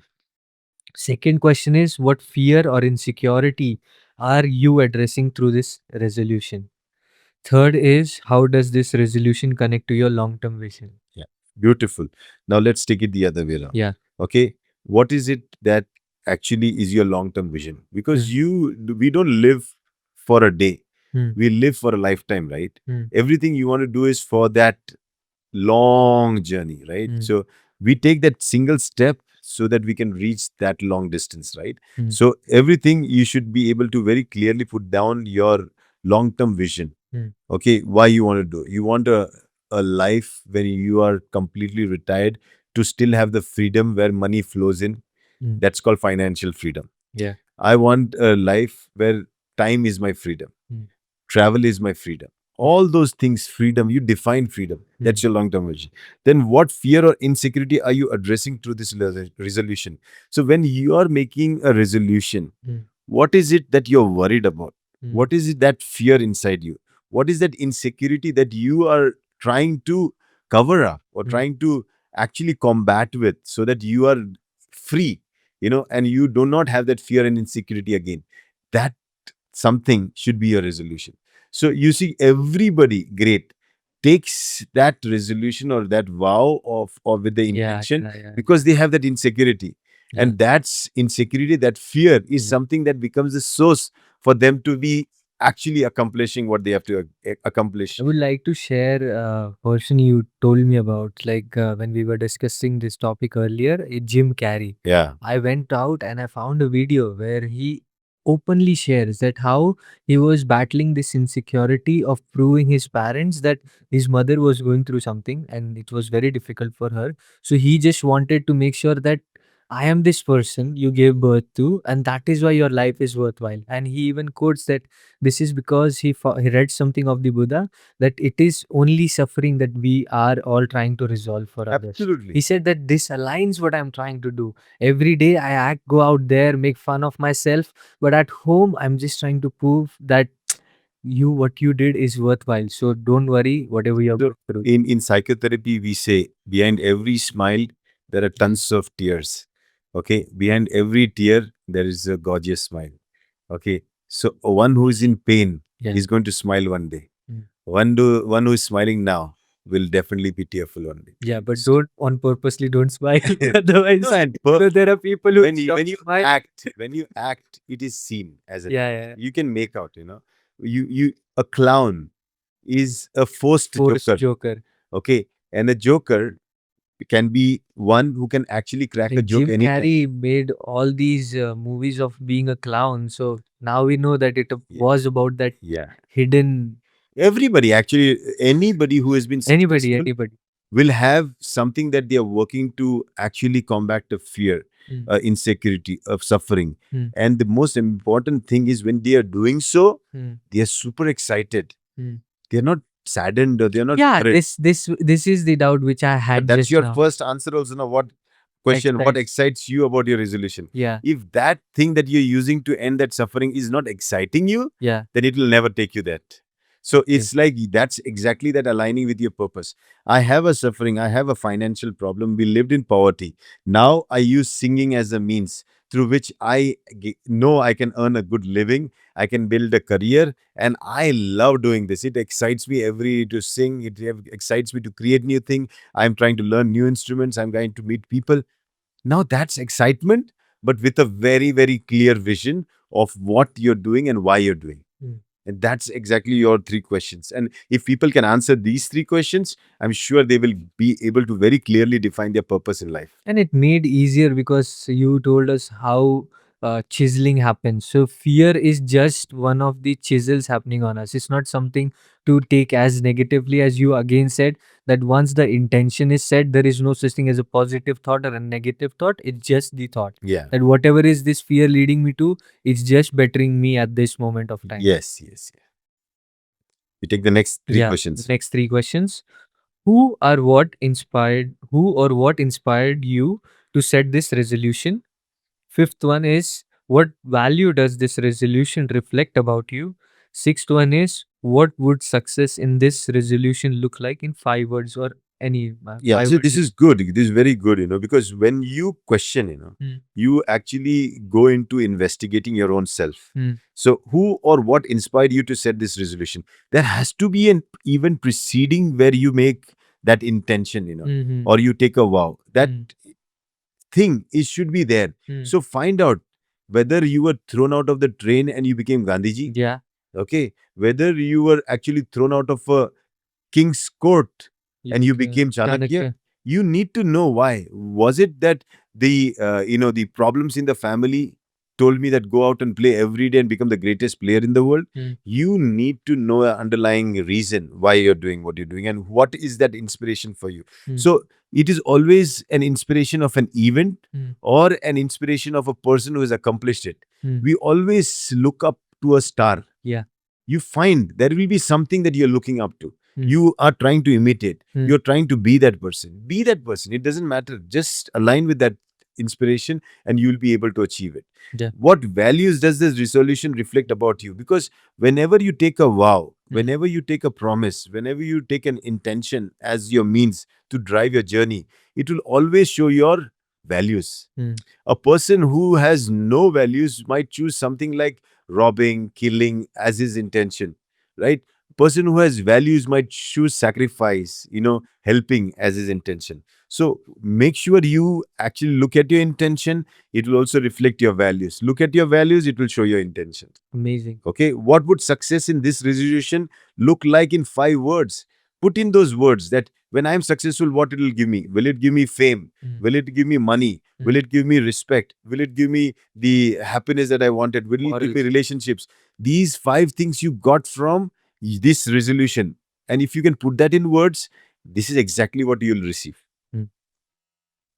[SPEAKER 2] Second question is, what fear or insecurity are you addressing through this resolution? Third is, how does this resolution connect to your long term vision?
[SPEAKER 1] Yeah. Beautiful. Now let's take it the other way around.
[SPEAKER 2] Yeah.
[SPEAKER 1] Okay. What is it that actually is your long-term vision? Because
[SPEAKER 2] Hmm.
[SPEAKER 1] we don't live for a day.
[SPEAKER 2] Hmm.
[SPEAKER 1] We live for a lifetime, right?
[SPEAKER 2] Hmm.
[SPEAKER 1] Everything you want to do is for that long journey, right?
[SPEAKER 2] Hmm.
[SPEAKER 1] So we take that single step so that we can reach that long distance, right?
[SPEAKER 2] Hmm.
[SPEAKER 1] So everything you should be able to very clearly put down your long-term vision.
[SPEAKER 2] Hmm.
[SPEAKER 1] Okay, why you want to do? You want a life when you are completely retired to still have the freedom where money flows in.
[SPEAKER 2] Hmm.
[SPEAKER 1] That's called financial freedom.
[SPEAKER 2] Yeah.
[SPEAKER 1] I want a life where time is my freedom.
[SPEAKER 2] Hmm.
[SPEAKER 1] Travel is my freedom.
[SPEAKER 2] Hmm.
[SPEAKER 1] All those things, freedom, you define freedom.
[SPEAKER 2] Hmm.
[SPEAKER 1] That's your long term vision. Then, what fear or insecurity are you addressing through this resolution? So, when you are making a resolution,
[SPEAKER 2] Hmm.
[SPEAKER 1] what is it that you're worried about?
[SPEAKER 2] Hmm.
[SPEAKER 1] What is it that fear inside you? What is that insecurity that you are trying to cover up or
[SPEAKER 2] Hmm.
[SPEAKER 1] trying to actually combat with so that you are free, and you do not have that fear and insecurity again? That something should be your resolution. So you see, everybody great takes that resolution or that vow of or with the
[SPEAKER 2] Yeah.
[SPEAKER 1] intention
[SPEAKER 2] Yeah. Yeah.
[SPEAKER 1] because they have that insecurity.
[SPEAKER 2] Yeah.
[SPEAKER 1] And that's insecurity, that fear is
[SPEAKER 2] Yeah.
[SPEAKER 1] something that becomes the source for them to be actually accomplishing what they have to accomplish.
[SPEAKER 2] I would like to share a person you told me about, like when we were discussing this topic earlier, Jim Carrey.
[SPEAKER 1] Yeah,
[SPEAKER 2] I went out and I found a video where he openly shares that how he was battling this insecurity of proving his parents that his mother was going through something and it was very difficult for her. So he just wanted to make sure that I am this person you gave birth to, and that is why your life is worthwhile. And he even quotes that this is because he read something of the Buddha, that it is only suffering that we are all trying to resolve for others. He
[SPEAKER 1] absolutely.
[SPEAKER 2] said that this aligns what I'm trying to do. Every day I act, go out there, make fun of myself, but at home I'm just trying to prove that what you did is worthwhile. So don't worry, whatever you're
[SPEAKER 1] So
[SPEAKER 2] going through.
[SPEAKER 1] in psychotherapy, we say behind every smile, there are tons of tears. Okay. Behind every tear, there is a gorgeous smile. Okay. So one who is in pain
[SPEAKER 2] Yeah.
[SPEAKER 1] is going to smile one day.
[SPEAKER 2] Mm.
[SPEAKER 1] One who is smiling now, will definitely be tearful only.
[SPEAKER 2] Yeah, but
[SPEAKER 1] So,
[SPEAKER 2] don't on purposely don't smile. Otherwise,
[SPEAKER 1] no, and
[SPEAKER 2] there are people who
[SPEAKER 1] when
[SPEAKER 2] stop
[SPEAKER 1] you
[SPEAKER 2] smile.
[SPEAKER 1] act, it is seen as a
[SPEAKER 2] Yeah,
[SPEAKER 1] thing.
[SPEAKER 2] yeah.
[SPEAKER 1] You can make out, you a clown is a forced
[SPEAKER 2] Forced
[SPEAKER 1] joker.
[SPEAKER 2] joker.
[SPEAKER 1] Okay, and a joker can be one who can actually crack a
[SPEAKER 2] Like
[SPEAKER 1] joke
[SPEAKER 2] Jim
[SPEAKER 1] anytime.
[SPEAKER 2] Carrey made all these movies of being a clown. So now we know that it
[SPEAKER 1] Yeah,
[SPEAKER 2] was about that
[SPEAKER 1] yeah.
[SPEAKER 2] hidden
[SPEAKER 1] Everybody, actually, anybody who has been
[SPEAKER 2] anybody,
[SPEAKER 1] successful
[SPEAKER 2] anybody.
[SPEAKER 1] will have something that they are working to actually combat the fear,
[SPEAKER 2] Mm,
[SPEAKER 1] insecurity, of suffering.
[SPEAKER 2] mm,
[SPEAKER 1] And the most important thing is when they are doing so,
[SPEAKER 2] mm,
[SPEAKER 1] they are super excited.
[SPEAKER 2] mm.
[SPEAKER 1] They're not saddened or they're not
[SPEAKER 2] Yeah,
[SPEAKER 1] worried.
[SPEAKER 2] this is the doubt which I
[SPEAKER 1] But
[SPEAKER 2] had
[SPEAKER 1] that's
[SPEAKER 2] just
[SPEAKER 1] your
[SPEAKER 2] now.
[SPEAKER 1] first answer also. Now, what question, what
[SPEAKER 2] Excite.
[SPEAKER 1] excites you about your resolution?
[SPEAKER 2] Yeah,
[SPEAKER 1] If that thing that you're using to end that suffering is not exciting you,
[SPEAKER 2] yeah.
[SPEAKER 1] then it will never take you that. So
[SPEAKER 2] Okay.
[SPEAKER 1] it's like that's exactly that aligning with your purpose. I have a suffering, I have a financial problem. We lived in poverty. Now I use singing as a means through which know I can earn a good living, I can build a career, and I love doing this. It excites me every to sing. It excites me to create new things. I'm trying to learn new instruments. I'm going to meet people. Now that's excitement, but with a very, very clear vision of what you're doing and why you're doing.
[SPEAKER 2] Mm.
[SPEAKER 1] And that's exactly your three questions. And if people can answer these three questions, I'm sure they will be able to very clearly define their purpose in life.
[SPEAKER 2] And it made easier because you told us how chiseling happens. So fear is just one of the chisels happening on us. It's not something to take as negatively as you again said that once the intention is set, there is no such thing as a positive thought or a negative thought. It's just the thought
[SPEAKER 1] Yeah.
[SPEAKER 2] that whatever is this fear leading me to, it's just bettering me at this moment of time.
[SPEAKER 1] Yes, yes. Yeah. You take the next three
[SPEAKER 2] Yeah.
[SPEAKER 1] questions.
[SPEAKER 2] Next three questions. Who or what inspired you to set this resolution? Fifth one is what value does this resolution reflect about you? Sixth one is what would success in this resolution look like in 5 words or any
[SPEAKER 1] Yeah,
[SPEAKER 2] five
[SPEAKER 1] so
[SPEAKER 2] words?
[SPEAKER 1] this is good. This is very good, because when you question,
[SPEAKER 2] Mm,
[SPEAKER 1] you actually go into investigating your own self.
[SPEAKER 2] mm,
[SPEAKER 1] So, who or what inspired you to set this resolution? There has to be an event preceding where you make that intention,
[SPEAKER 2] mm,
[SPEAKER 1] or you take a vow. That
[SPEAKER 2] mm,
[SPEAKER 1] thing is should be there.
[SPEAKER 2] mm.
[SPEAKER 1] So, find out whether you were thrown out of the train and you became Gandhiji.
[SPEAKER 2] Yeah,
[SPEAKER 1] Okay, whether you were actually thrown out of a king's court and you
[SPEAKER 2] like
[SPEAKER 1] became Chanakya.
[SPEAKER 2] Chanakya.
[SPEAKER 1] You need to know why. Was it that the problems in the family told me that go out and play every day and become the greatest player in the world?
[SPEAKER 2] Mm,
[SPEAKER 1] You need to know an underlying reason why you're doing what you're doing and what is that inspiration for you.
[SPEAKER 2] mm,
[SPEAKER 1] So it is always an inspiration of an event
[SPEAKER 2] mm,
[SPEAKER 1] or an inspiration of a person who has accomplished it.
[SPEAKER 2] mm.
[SPEAKER 1] We always look up to a star.
[SPEAKER 2] Yeah.
[SPEAKER 1] You find there will be something that you're looking up to.
[SPEAKER 2] Mm,
[SPEAKER 1] You are trying to imitate.
[SPEAKER 2] mm.
[SPEAKER 1] You're trying to be that person. Be that person. It doesn't matter. Just align with that inspiration and you'll be able to achieve it.
[SPEAKER 2] Yeah.
[SPEAKER 1] What values does this resolution reflect about you? Because whenever you take a vow,
[SPEAKER 2] Mm,
[SPEAKER 1] whenever you take a promise, whenever you take an intention as your means to drive your journey, it will always show your values.
[SPEAKER 2] mm.
[SPEAKER 1] A person who has no values might choose something like robbing, killing as his intention, right? Person who has values might choose sacrifice, helping as his intention. So make sure you actually look at your intention. It will also reflect your values. Look at your values, it will show your intention.
[SPEAKER 2] Amazing.
[SPEAKER 1] Okay, what would success in this resolution look like in 5 words? Put in those words that when I am successful, what it will give me? Will it give me fame?
[SPEAKER 2] Mm,
[SPEAKER 1] Will it give me money? Will
[SPEAKER 2] mm.
[SPEAKER 1] it give me respect? Will it give me the happiness that I wanted? Will it give me
[SPEAKER 2] Morals.
[SPEAKER 1] relationships? These 5 things you got from this resolution. And if you can put that in words, this is exactly what you'll receive.
[SPEAKER 2] Mm.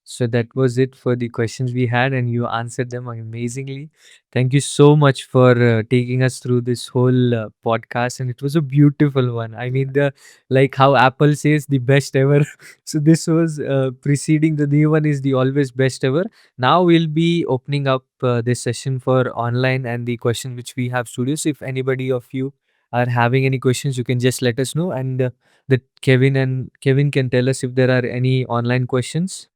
[SPEAKER 2] So that was it for the questions we had, and you answered them amazingly. Thank you so much for taking us through this whole podcast, and it was a beautiful one. I mean, the like how Apple says the best ever. So this was preceding the new one is the always best ever. Now we'll be opening up this session for online and the question which we have studios. If anybody of you are having any questions, you can just let us know, and that Kevin can tell us if there are any online questions.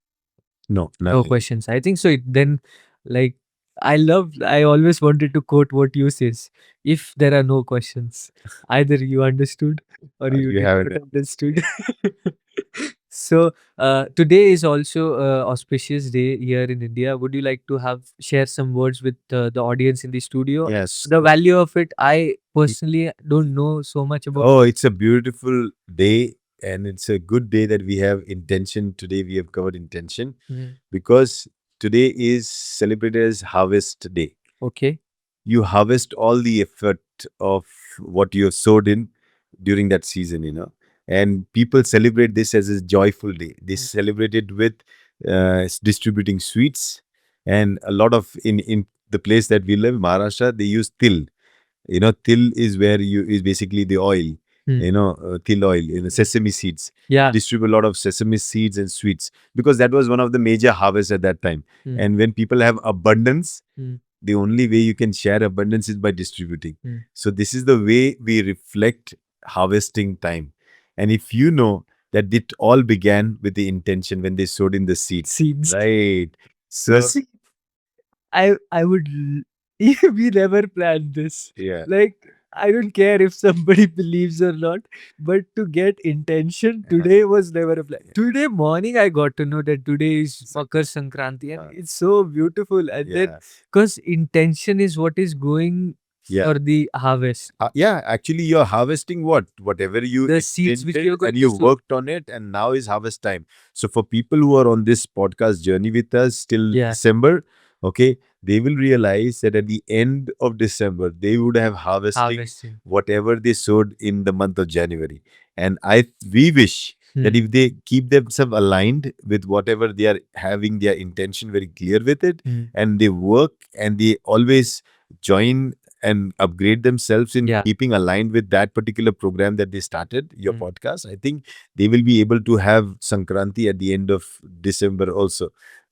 [SPEAKER 1] No,
[SPEAKER 2] No
[SPEAKER 1] nothing.
[SPEAKER 2] questions. I think so. Then, like, I always wanted to quote what you says. If there are no questions, either you understood or you
[SPEAKER 1] You
[SPEAKER 2] did
[SPEAKER 1] haven't.
[SPEAKER 2] not understood. So today is also a auspicious day here in India. Would you like to have share some words with the audience in the studio?
[SPEAKER 1] Yes.
[SPEAKER 2] The value of it, I personally don't know so much about.
[SPEAKER 1] Oh, it's a beautiful day, and it's a good day that we have intention. Today we have covered intention
[SPEAKER 2] Mm.
[SPEAKER 1] because today is celebrated as Harvest Day.
[SPEAKER 2] Okay.
[SPEAKER 1] You harvest all the effort of what you have sowed in during that season, and people celebrate this as a joyful day. They
[SPEAKER 2] Mm.
[SPEAKER 1] celebrate it with distributing sweets, and a lot of in the place that we live, Maharashtra, they use til. Til is where you is basically the oil,
[SPEAKER 2] Mm.
[SPEAKER 1] til oil,
[SPEAKER 2] Mm.
[SPEAKER 1] sesame seeds.
[SPEAKER 2] Yeah.
[SPEAKER 1] Distribute a lot of sesame seeds and sweets because that was one of the major harvests at that time.
[SPEAKER 2] Mm.
[SPEAKER 1] And when people have abundance,
[SPEAKER 2] Mm.
[SPEAKER 1] the only way you can share abundance is by distributing.
[SPEAKER 2] Mm.
[SPEAKER 1] So this is the way we reflect harvesting time. And if you know that it all began with the intention when they sowed in the seeds,
[SPEAKER 2] Seeds.
[SPEAKER 1] right? So
[SPEAKER 2] No. I would we never planned this.
[SPEAKER 1] yeah,
[SPEAKER 2] Like I don't care if somebody believes or not, but to get intention today was never a plan. Today morning I got to know that today is Makar Sankranti and
[SPEAKER 1] uh,
[SPEAKER 2] it's so beautiful. And then
[SPEAKER 1] yeah,
[SPEAKER 2] because intention is what is going
[SPEAKER 1] yeah.
[SPEAKER 2] for the harvest.
[SPEAKER 1] Yeah, actually, you're harvesting whatever you
[SPEAKER 2] The seeds which you're
[SPEAKER 1] intended,
[SPEAKER 2] going
[SPEAKER 1] and
[SPEAKER 2] to
[SPEAKER 1] you
[SPEAKER 2] sow.
[SPEAKER 1] worked on it, and now is harvest time. So, for people who are on this podcast journey with us till
[SPEAKER 2] Yeah.
[SPEAKER 1] December, okay, they will realize that at the end of December, they would have harvesting
[SPEAKER 2] Harvesting.
[SPEAKER 1] whatever they sowed in the month of January. And we wish that
[SPEAKER 2] Hmm.
[SPEAKER 1] if they keep themselves aligned with whatever they are having their intention very clear with it,
[SPEAKER 2] Hmm.
[SPEAKER 1] and they work and they always join and upgrade themselves in
[SPEAKER 2] Yeah.
[SPEAKER 1] keeping aligned with that particular program that they started, your
[SPEAKER 2] Hmm.
[SPEAKER 1] podcast, I think they will be able to have Sankranti at the end of December also.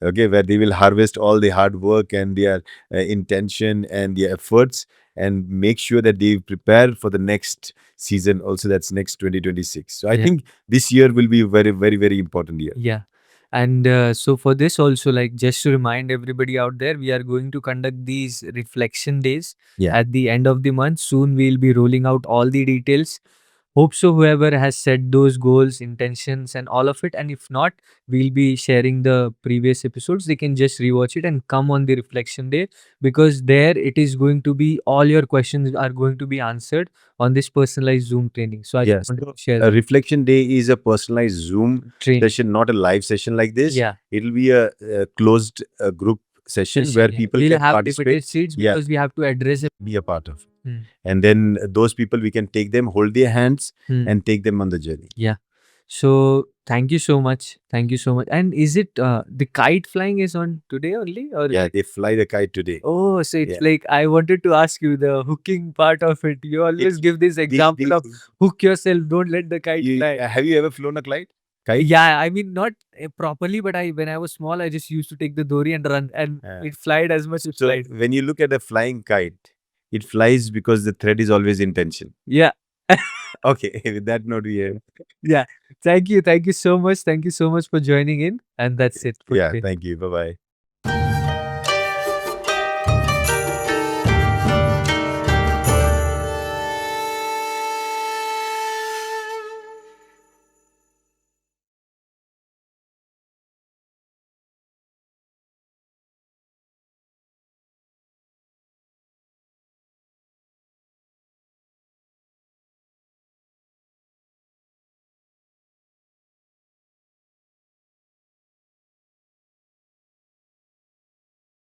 [SPEAKER 1] Okay, where they will harvest all the hard work and their intention and their efforts and make sure that they prepare for the next season also, that's next 2026. So I
[SPEAKER 2] Yeah.
[SPEAKER 1] think this year will be a very, very, very important year.
[SPEAKER 2] Yeah. And so for this also, like just to remind everybody out there, we are going to conduct these reflection days
[SPEAKER 1] Yeah.
[SPEAKER 2] at the end of the month. Soon we'll be rolling out all the details. Hope so whoever has set those goals, intentions and all of it. And if not, we'll be sharing the previous episodes. They can just rewatch it and come on the reflection day because there it is going to be all your questions are going to be answered on this personalized Zoom training. So I just
[SPEAKER 1] Yes.
[SPEAKER 2] wanted
[SPEAKER 1] So
[SPEAKER 2] to share
[SPEAKER 1] a
[SPEAKER 2] that
[SPEAKER 1] reflection day is a personalized Zoom
[SPEAKER 2] training.
[SPEAKER 1] session, not a live session like this.
[SPEAKER 2] Yeah.
[SPEAKER 1] It'll be a closed group session
[SPEAKER 2] Session.
[SPEAKER 1] where
[SPEAKER 2] Yeah.
[SPEAKER 1] people
[SPEAKER 2] We'll
[SPEAKER 1] can
[SPEAKER 2] have
[SPEAKER 1] participate.
[SPEAKER 2] limited seats
[SPEAKER 1] Yeah,
[SPEAKER 2] because we have to address it.
[SPEAKER 1] be a part of it.
[SPEAKER 2] Hmm.
[SPEAKER 1] And then those people, we can take them, hold their hands,
[SPEAKER 2] Hmm.
[SPEAKER 1] and take them on the journey.
[SPEAKER 2] Yeah. So thank you so much. Thank you so much. And is it the kite flying is on today only or
[SPEAKER 1] Yeah, they fly the kite today.
[SPEAKER 2] oh, so it's
[SPEAKER 1] Yeah.
[SPEAKER 2] like I wanted to ask you the hooking part of it. You always
[SPEAKER 1] It,
[SPEAKER 2] give this
[SPEAKER 1] the,
[SPEAKER 2] example
[SPEAKER 1] the,
[SPEAKER 2] of hook yourself, don't let the kite
[SPEAKER 1] you,
[SPEAKER 2] fly.
[SPEAKER 1] have you ever flown a kite? Kite?
[SPEAKER 2] Yeah, I mean not properly, but I when I was small, I just used to take the dory and run, and
[SPEAKER 1] Uh,
[SPEAKER 2] it flied as much as
[SPEAKER 1] so
[SPEAKER 2] flied.
[SPEAKER 1] when you look at a flying kite, it flies because the thread is always in tension.
[SPEAKER 2] Yeah.
[SPEAKER 1] Okay, with that note, we have.
[SPEAKER 2] Yeah. Thank you. Thank you so much. Thank you so much for joining in. And that's it for
[SPEAKER 1] Yeah,
[SPEAKER 2] today.
[SPEAKER 1] thank you. Bye bye.